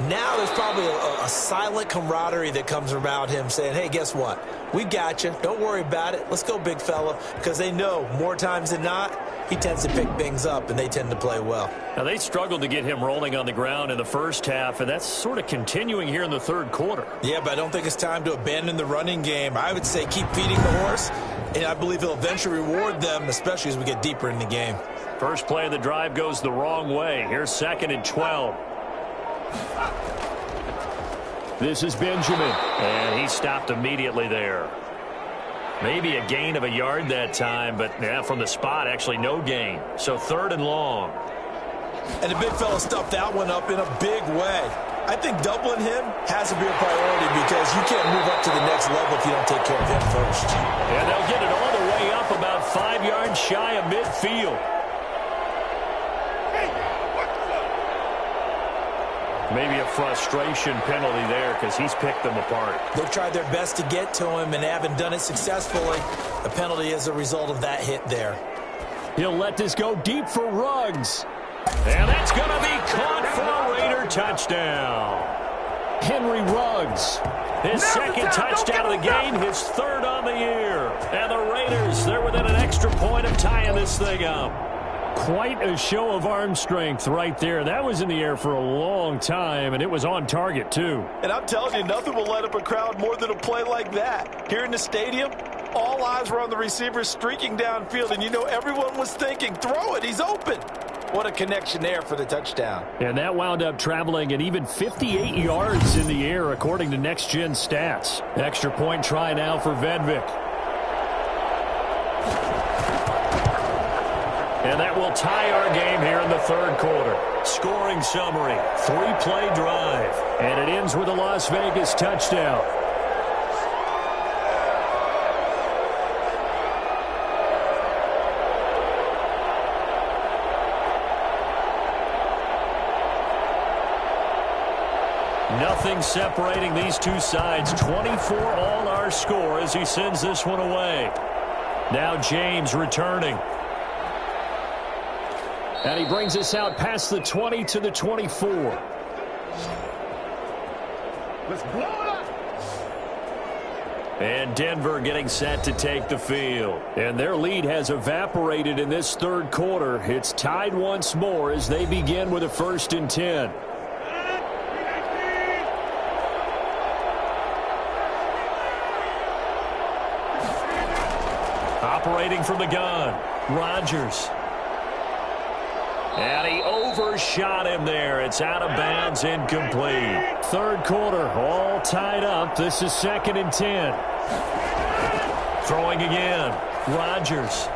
Now there's probably a silent camaraderie that comes around him saying, hey, guess what? We got you. Don't worry about it. Let's go, big fella. Because they know more times than not, he tends to pick things up, and they tend to play well. Now, they struggled to get him rolling on the ground in the first half, and that's sort of continuing here in the third quarter. Yeah, but I don't think it's time to abandon the running game. I would say keep feeding the horse, and I believe he'll eventually reward them, especially as we get deeper in the game. First play of the drive goes the wrong way. Here's 2nd and 12. This is Benjamin, and he stopped immediately there. Maybe a gain of a yard that time, but from the spot, actually no gain. So 3rd and long. And the big fella stuffed that one up in a big way. I think doubling him has to be a priority because you can't move up to the next level if you don't take care of him first. And they'll get it all the way up about 5 yards shy of midfield. Maybe a frustration penalty there because he's picked them apart. They've tried their best to get to him and haven't done it successfully. The penalty is a result of that hit there. He'll let this go deep for Ruggs. And that's going to be caught for a Raider touchdown. Henry Ruggs, his second touchdown of the game, his 3rd on the year. And the Raiders, they're within an extra point of tying this thing up. Quite a show of arm strength right there. That was in the air for a long time, and it was on target, too. And I'm telling you, nothing will light up a crowd more than a play like that. Here in the stadium, all eyes were on the receiver streaking downfield, and you know everyone was thinking, throw it, he's open. What a connection there for the touchdown. And that wound up traveling at even 58 yards in the air, according to Next Gen Stats. Extra point try now for Vedvik. And that will tie our game here in the third quarter. Scoring summary, 3-play drive. And it ends with a Las Vegas touchdown. Nothing separating these two sides. 24 all our score as he sends this one away. Now James returning. And he brings us out past the 20 to the 24. Let's blow it up. And Denver getting set to take the field. And their lead has evaporated in this third quarter. It's tied once more as they begin with a 1st and 10. Operating from the gun, Rodgers. And he overshot him there. It's out of bounds, incomplete. Third quarter, all tied up. This is 2nd and 10. Throwing again. Rodgers.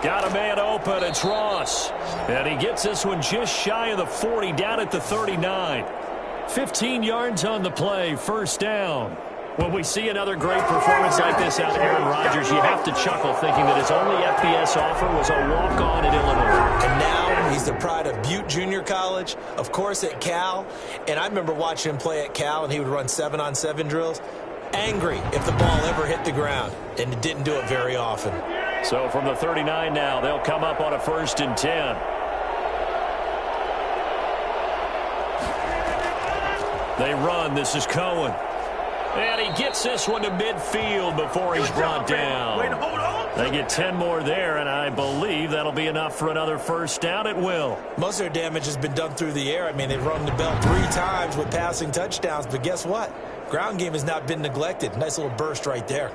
Got a man open. It's Ross. And he gets this one just shy of the 40, down at the 39. 15 yards on the play. 1st down. When we see another great performance like this out of Aaron Rodgers, you have to chuckle thinking that his only FBS offer was a walk-on at Illinois. And now he's the pride of Butte Junior College, of course at Cal. And I remember watching him play at Cal, and he would run 7-on-7 drills. Angry if the ball ever hit the ground, and it didn't do it very often. So from the 39 now, they'll come up on a 1st and 10. They run. This is Cohen. And he gets this one to midfield before he's brought down. Wait, hold on. They get 10 more there, and I believe that'll be enough for another 1st down at will. Most of their damage has been done through the air. I mean, they've rung the bell 3 times with passing touchdowns, but guess what? Ground game has not been neglected. Nice little burst right there.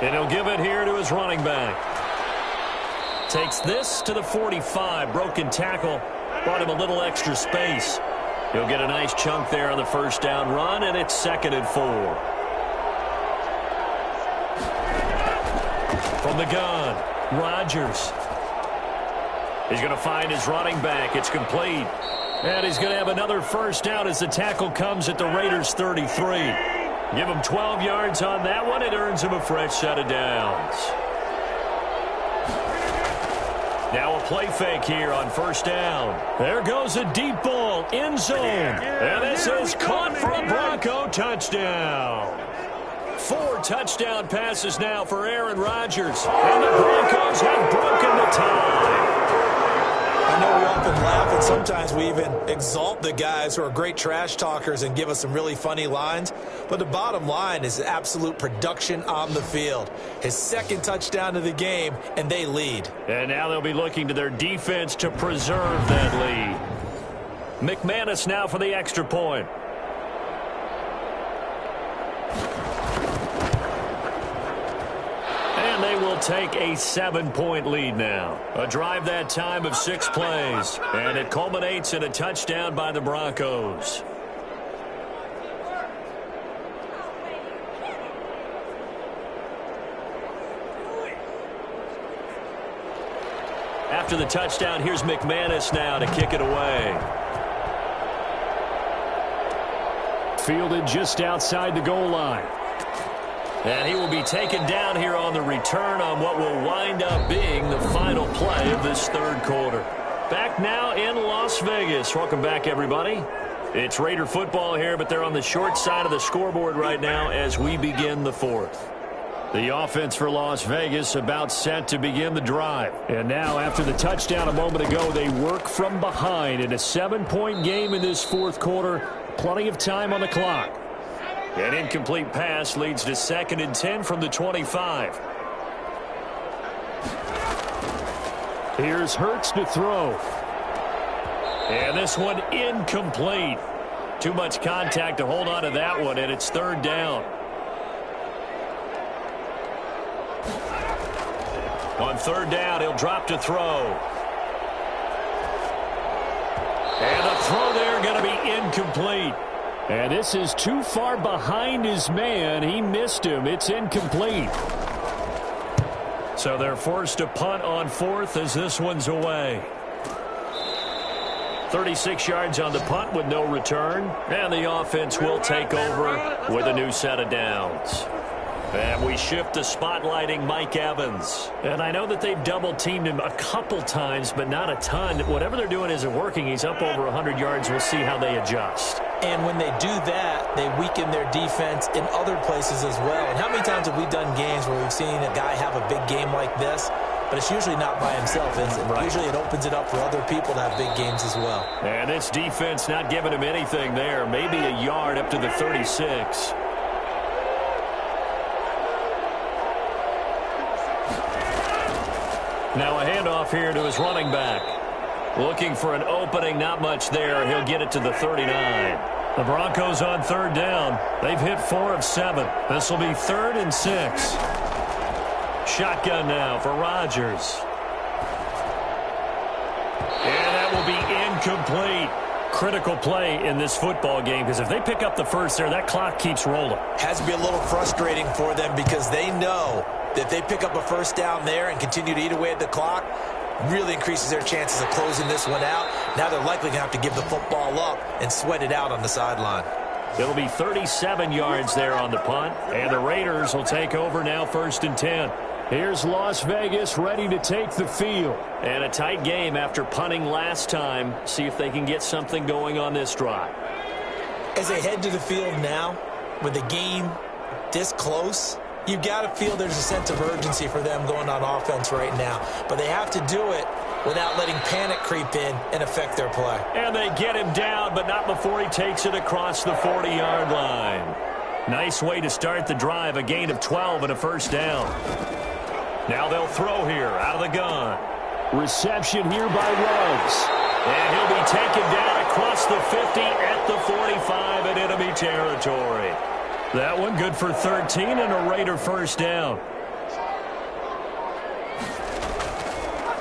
And he'll give it here to his running back. Takes this to the 45. Broken tackle. Brought him a little extra space. He'll get a nice chunk there on the 1st down run, and it's 2nd and 4. From the gun, Rodgers. He's going to find his running back. It's complete. And he's going to have another 1st down as the tackle comes at the Raiders' 33. Give him 12 yards on that one. It earns him a fresh set of downs. Now a play fake here on first down. There goes a deep ball, end zone. And this is caught for a Bronco touchdown. 4 touchdown passes now for Aaron Rodgers. And the Broncos have broken the tie. I know we often laugh, and sometimes we even exalt the guys who are great trash talkers and give us some really funny lines. But the bottom line is absolute production on the field. His second touchdown of the game, and they lead. And now they'll be looking to their defense to preserve that lead. McManus now for the extra point. And they will take a 7-point lead now. A drive that time of 6 plays. And it culminates in a touchdown by the Broncos. After the touchdown, here's McManus now to kick it away. Fielded just outside the goal line. And he will be taken down here on the return on what will wind up being the final play of this third quarter. Back now in Las Vegas. Welcome back, everybody. It's Raider football here, but they're on the short side of the scoreboard right now as we begin the fourth. The offense for Las Vegas about set to begin the drive. And now after the touchdown a moment ago, they work from behind in a 7-point game in this fourth quarter. Plenty of time on the clock. An incomplete pass leads to 2nd and 10 from the 25. Here's Hurts to throw. And this one incomplete. Too much contact to hold on to that one, and it's 3rd down. On 3rd down, he'll drop to throw. And the throw there going to be incomplete. And this is too far behind his man. He missed him. It's incomplete. So they're forced to punt on 4th as this one's away. 36 yards on the punt with no return. And the offense will take over with a new set of downs. And we shift to spotlighting Mike Evans. And I know that they've double-teamed him a couple times, but not a ton. Whatever they're doing isn't working. He's up over 100 yards. We'll see how they adjust. And when they do that, they weaken their defense in other places as well. And how many times have we done games where we've seen a guy have a big game like this, but it's usually not by himself, is it? Right. Usually it opens it up for other people to have big games as well. And this defense not giving him anything there. Maybe a yard up to the 36. Now a handoff here to his running back. Looking for an opening, not much there. He'll get it to the 39. The Broncos on 3rd down. They've hit 4 of 7. This will be 3rd and 6. Shotgun now for Rodgers. And that will be incomplete. Critical play in this football game, because if they pick up the first there, that clock keeps rolling. Has to be a little frustrating for them because they know that if they pick up a first down there and continue to eat away at the clock, really increases their chances of closing this one out. Now they're likely going to have to give the football up and sweat it out on the sideline. It'll be 37 yards there on the punt, and the Raiders will take over now 1st and 10. Here's Las Vegas ready to take the field. And a tight game after punting last time. See if they can get something going on this drive. As they head to the field now, with the game this close, you've got to feel there's a sense of urgency for them going on offense right now. But they have to do it without letting panic creep in and affect their play. And they get him down, but not before he takes it across the 40-yard line. Nice way to start the drive, a gain of 12 and a 1st down. Now they'll throw here out of the gun. Reception here by Ruggs. And he'll be taken down across the 50 at the 45 in enemy territory. That one good for 13 and a Raider 1st down.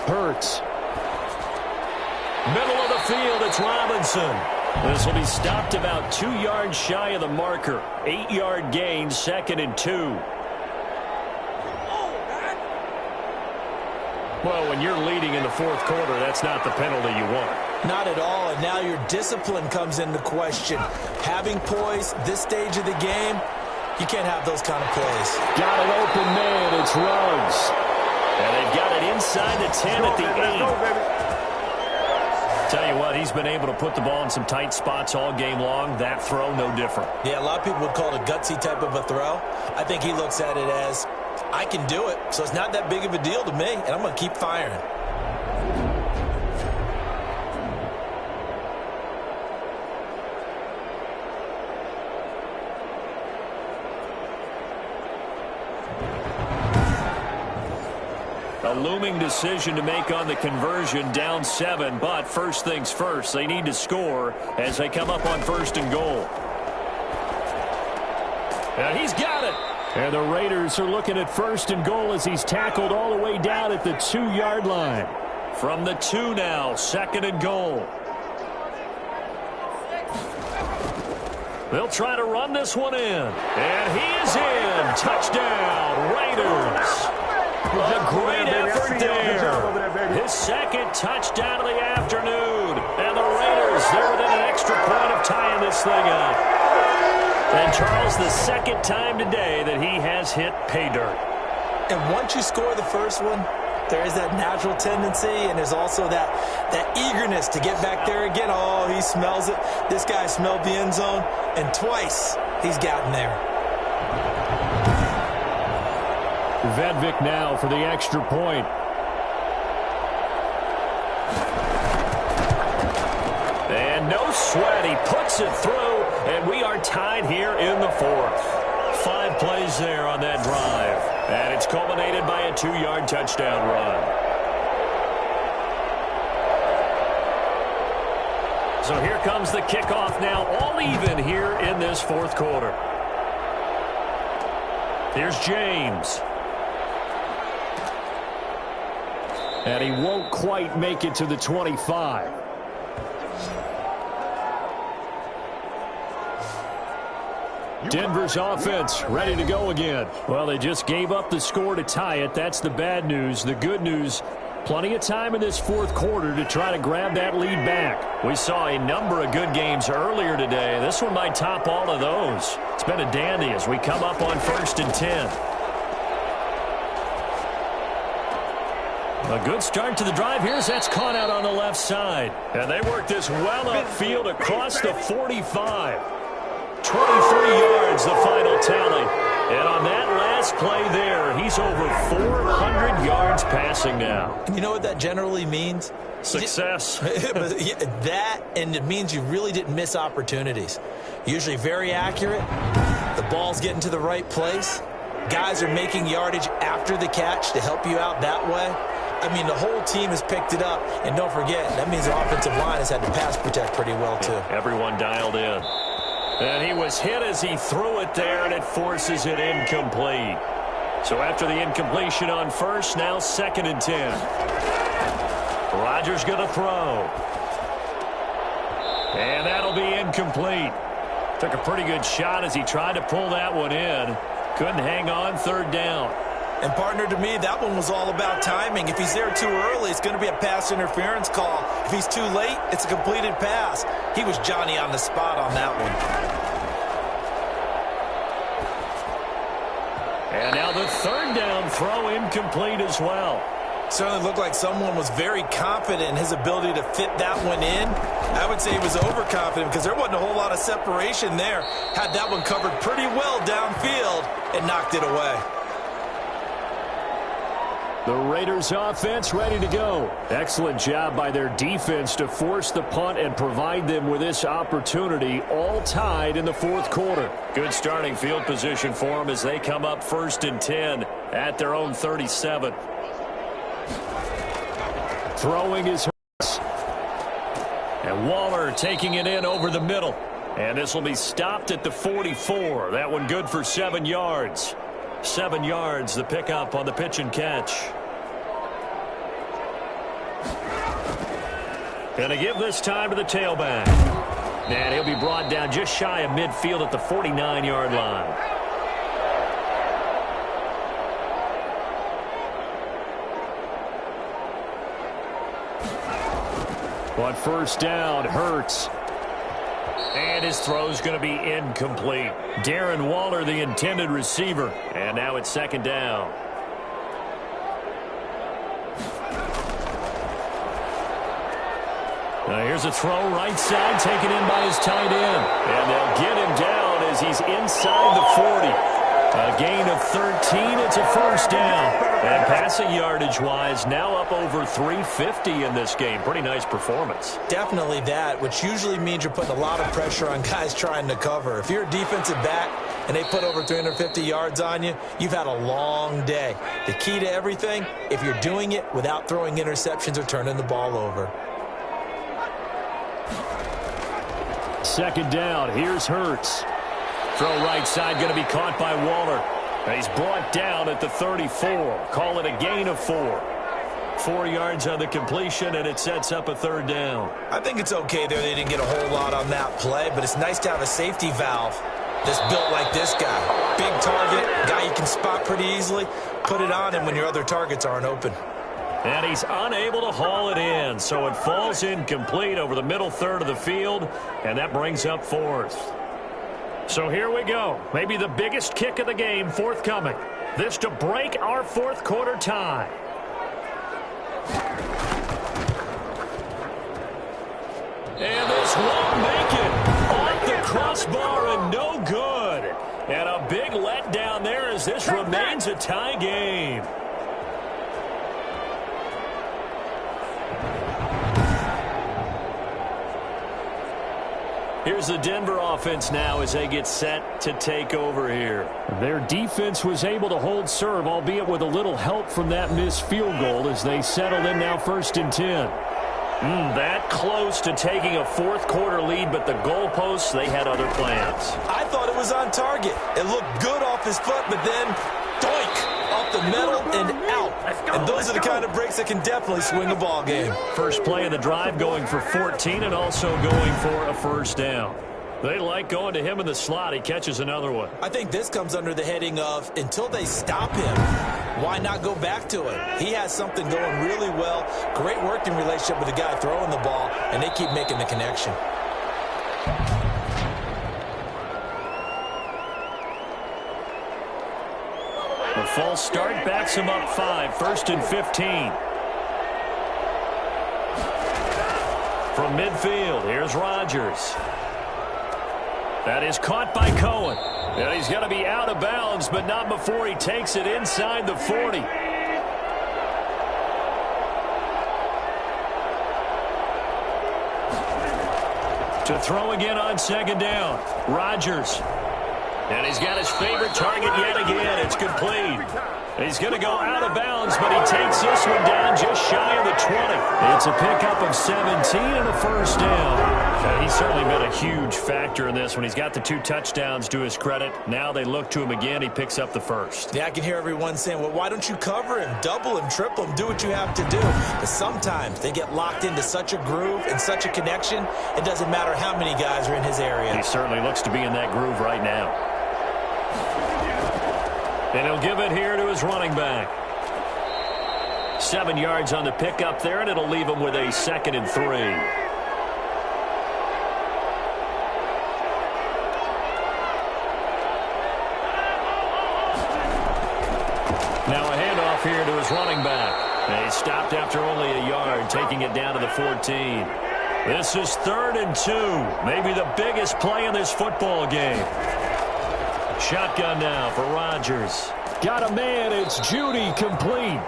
Hurts. Middle of the field, it's Robinson. This will be stopped about 2 yards shy of the marker. 8-yard gain, 2nd and 2. Well, when you're leading in the 4th quarter, that's not the penalty you want. Not at all, and now your discipline comes into question. Having poise this stage of the game, you can't have those kind of plays. Got an open man, it's Ruggs. And they've got it inside the 10 at the 8. Tell you what, he's been able to put the ball in some tight spots all game long. That throw, no different. Yeah, a lot of people would call it a gutsy type of a throw. I think he looks at it as, I can do it, so it's not that big of a deal to me, and I'm going to keep firing. A looming decision to make on the conversion, down 7, but first things first, they need to score as they come up on 1st and goal. And he's got it. And the Raiders are looking at 1st and goal as he's tackled all the way down at the 2-yard line. From the 2 now, 2nd and goal. They'll try to run this one in. And he is in. Touchdown, Raiders. A great effort there. His 2nd touchdown of the afternoon. And the Raiders, they're within an extra point of tying this thing up. And Charles, the 2nd time today that he has hit pay dirt. And once you score the first one, there is that natural tendency, and there's also that eagerness to get back there again. Oh, he smells it. This guy smelled the end zone, and twice he's gotten there. Vedvik now for the extra point. And no sweat. He puts it through, and we are tied here in the 4th. 5 plays there on that drive. And it's culminated by a 2-yard touchdown run. So here comes the kickoff now, all even here in this 4th quarter. Here's James. And he won't quite make it to the 25. Denver's offense ready to go again. Well, they just gave up the score to tie it. That's the bad news. The good news, plenty of time in this 4th quarter to try to grab that lead back. We saw a number of good games earlier today. This one might top all of those. It's been a dandy as we come up on 1st and 10. A good start to the drive. Here's that's caught out on the left side. And they work this well upfield across the 45. 23 yards, the final tally. And on that last play there, he's over 400 yards passing now. And you know what that generally means? Success. That, and it means you really didn't miss opportunities. Usually very accurate. The ball's getting to the right place. Guys are making yardage after the catch to help you out that way. I mean, the whole team has picked it up. And don't forget, that means the offensive line has had to pass protect pretty well, too. Everyone dialed in. And he was hit as he threw it there, and it forces it incomplete. So after the incompletion on 1st, now 2nd and 10. Rodgers going to throw. And that'll be incomplete. Took a pretty good shot as he tried to pull that one in. Couldn't hang on, 3rd down. And, partner, to me, that one was all about timing. If he's there too early, it's going to be a pass interference call. If he's too late, it's a completed pass. He was Johnny on the spot on that one. And now the 3rd down throw incomplete as well. Certainly looked like someone was very confident in his ability to fit that one in. I would say he was overconfident because there wasn't a whole lot of separation there. Had that one covered pretty well downfield and knocked it away. The Raiders offense ready to go. Excellent job by their defense to force the punt and provide them with this opportunity, all tied in the 4th quarter. Good starting field position for them as they come up 1st and 10 at their own 37. Throwing is Hurts. And Waller taking it in over the middle. And this will be stopped at the 44. That one good for 7 yards. 7 yards, the pickup on the pitch and catch. Going to give this time to the tailback. And he'll be brought down just shy of midfield at the 49-yard line. On 1st down, Hurts. And his throw's going to be incomplete. Darren Waller, the intended receiver. And now it's 2nd down. Here's a throw right side, taken in by his tight end. And they'll get him down as he's inside the 40. A gain of 13. It's a first down. And passing yardage-wise, now up over 350 in this game. Pretty nice performance. Definitely that, which usually means you're putting a lot of pressure on guys trying to cover. If you're a defensive back and they put over 350 yards on you, you've had a long day. The key to everything, if you're doing it without throwing interceptions or turning the ball over. Second down, here's Hurts. Throw right side, going to be caught by Waller. He's brought down at the 34. Call it a gain of 4. 4 yards on the completion, and it sets up a third down. I think it's okay there. They didn't get a whole lot on that play, but it's nice to have a safety valve that's built like this guy. Big target, guy you can spot pretty easily. Put it on him when your other targets aren't open. And he's unable to haul it in, so it falls incomplete over the middle third of the field, and that brings up 4th. So here we go. Maybe the biggest kick of the game forthcoming. This to break our fourth quarter tie. And this won't make it. Off the crossbar and no good. And a big letdown there as this remains a tie game. Here's the Denver offense now as they get set to take over here. Their defense was able to hold serve, albeit with a little help from that missed field goal as they settled in now 1st and 10. That close to taking a fourth quarter lead, but the goalposts, they had other plans. I thought it was on target. It looked good off his foot, but then, doink, off the metal and out. And those are the kind of breaks that can definitely swing a ball game. First play of the drive going for 14 and also going for a first down. They like going to him in the slot. He catches another one. I think this comes under the heading of until they stop him, why not go back to it? He has something going really well. Great working relationship with the guy throwing the ball, and they keep making the connection. The false start backs him up 5, 1st and 15. From midfield, here's Rodgers. That is caught by Cohen. And he's going to be out of bounds, but not before he takes it inside the 40. To throw again on second down, Rodgers. And he's got his favorite target yet again. It's complete. He's going to go out of bounds, but he takes this one down just shy of the 20. It's a pickup of 17 and a first down. He's certainly been a huge factor in this when he's got the 2 touchdowns to his credit. Now they look to him again. He picks up the first. Yeah, I can hear everyone saying, well, why don't you cover him, double him, triple him, do what you have to do. But sometimes they get locked into such a groove and such a connection, it doesn't matter how many guys are in his area. He certainly looks to be in that groove right now. And he'll give it here to his running back. 7 yards on the pickup there, and it'll leave him with a 2nd and 3. Now a handoff here to his running back. And he stopped after only a yard, taking it down to the 14. This is 3rd and 2. Maybe the biggest play in this football game. Shotgun now for Rodgers. Got a man. It's Judy, complete.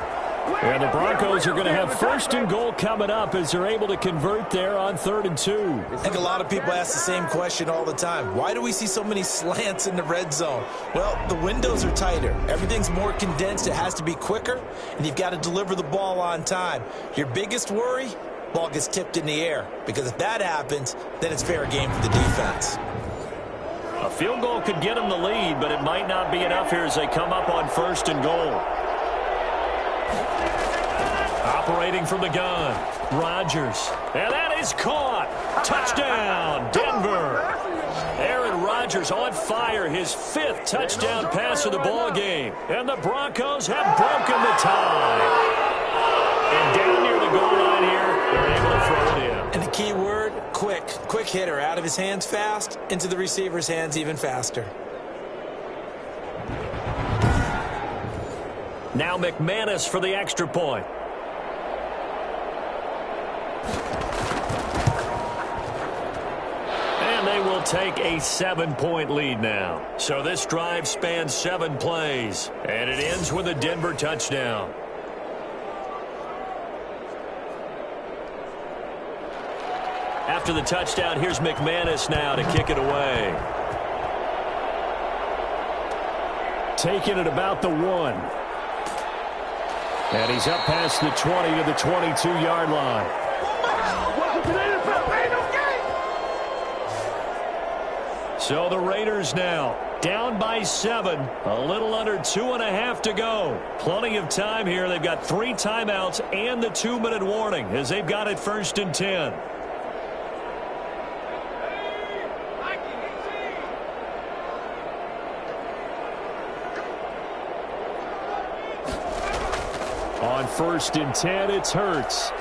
And the Broncos are going to have 1st and goal coming up as they're able to convert there on 3rd and 2. I think a lot of people ask the same question all the time. Why do we see so many slants in the red zone? Well, the windows are tighter. Everything's more condensed. It has to be quicker, and you've got to deliver the ball on time. Your biggest worry, ball gets tipped in the air, because if that happens, then it's fair game for the defense. A field goal could get them the lead, but it might not be enough here as they come up on 1st and goal. Operating from the gun, Rodgers. And that is caught. Touchdown, Denver. Aaron Rodgers on fire, his 5th touchdown pass of the ball game. And the Broncos have broken the tie. And down near the goal line here, they're able to throw it in. And the key word, quick. Quick hitter, out of his hands fast, into the receiver's hands even faster. Now McManus for the extra point. they'll take a 7-point lead now. So this drive spans 7 plays, and it ends with a Denver touchdown. After the touchdown, here's McManus now to kick it away. Taking it about the 1. And he's up past the 20 to the 22-yard line. So the Raiders now down by 7. A little under 2.5 to go. Plenty of time here. They've got 3 timeouts and the 2-minute warning as they've got it 1st and 10. On 1st and 10, it's Hurts.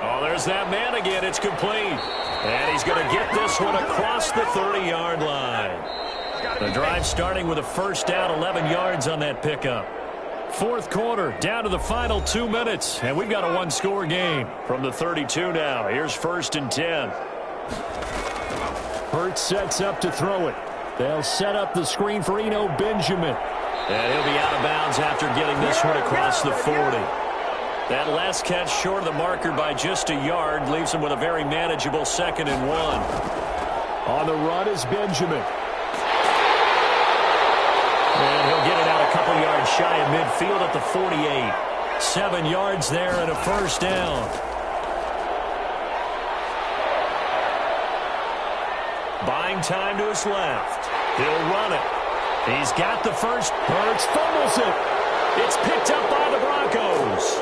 Oh, there's that man again. It's complete. And he's going to get this one across the 30-yard line. The drive starting with a first down, 11 yards on that pickup. 4th quarter, down to the final 2 minutes. And we've got a 1-score game from the 32 now. Here's 1st and 10. Hurts sets up to throw it. They'll set up the screen for Eno Benjamin. And he'll be out of bounds after getting this one across the 40. That last catch short of the marker by just a yard leaves him with a very manageable 2nd and 1. On the run is Benjamin. And he'll get it out a couple yards shy of midfield at the 48. 7 yards there and a first down. Buying time to his left. He'll run it. He's got the first. Hurts fumbles it. It's picked up by the Broncos.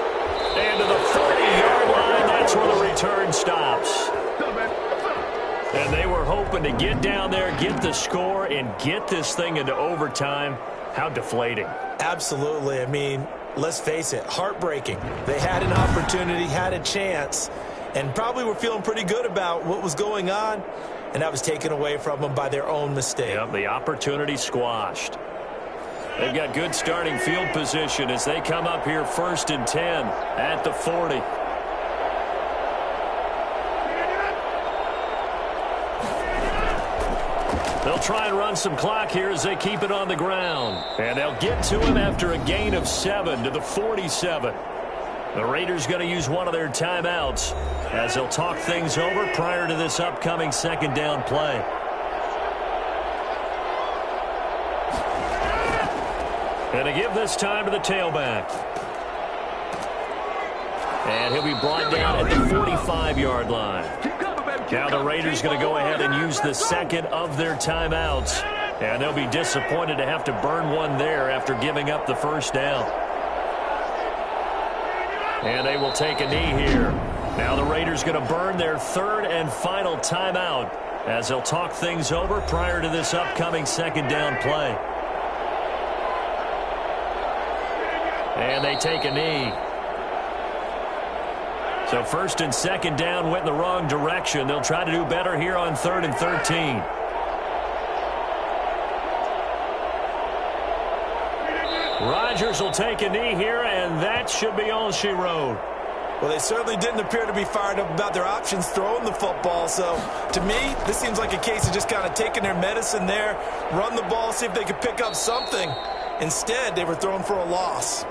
And to the 40-yard line, that's where the return stops. And they were hoping to get down there, get the score, and get this thing into overtime. How deflating. Absolutely. I mean, let's face it, heartbreaking. They had an opportunity, had a chance, and probably were feeling pretty good about what was going on, and that was taken away from them by their own mistake. Yep, the opportunity squashed. They've got good starting field position as they come up here 1st and 10 at the 40. They'll try and run some clock here as they keep it on the ground. And they'll get to him after a gain of 7 to the 47. The Raiders going to use one of their timeouts as they'll talk things over prior to this upcoming 2nd down play. And to give this time to the tailback. And he'll be brought down at the 45-yard line. Now the Raiders going to go ahead and use the 2nd of their timeouts. And they'll be disappointed to have to burn one there after giving up the first down. And they will take a knee here. Now the Raiders going to burn their 3rd and final timeout as they'll talk things over prior to this upcoming 2nd down play. And they take a knee. So 1st and 2nd down went in the wrong direction. They'll try to do better here on 3rd and 13. Rodgers will take a knee here, and that should be all she wrote. Well, they certainly didn't appear to be fired up about their options throwing the football. So, to me, this seems like a case of just kind of taking their medicine there, run the ball, see if they could pick up something. Instead, they were thrown for a loss.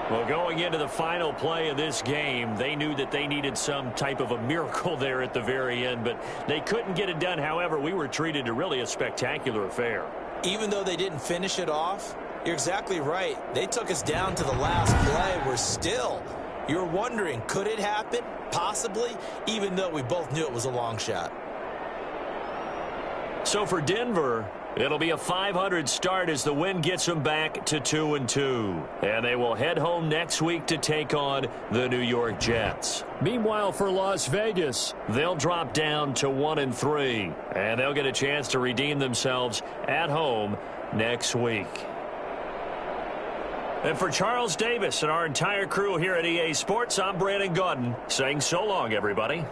Well, going into the final play of this game, they knew that they needed some type of a miracle there at the very end, but they couldn't get it done. However, we were treated to really a spectacular affair. Even though they didn't finish it off, you're exactly right. They took us down to the last play. We're still, you're wondering, could it happen? Possibly, even though we both knew it was a long shot. So for Denver, it'll be a .500 start as the win gets them back to 2-2. And they will head home next week to take on the New York Jets. Meanwhile, for Las Vegas, they'll drop down to 1-3. And they'll get a chance to redeem themselves at home next week. And for Charles Davis and our entire crew here at EA Sports, I'm Brandon Gaudin saying so long, everybody.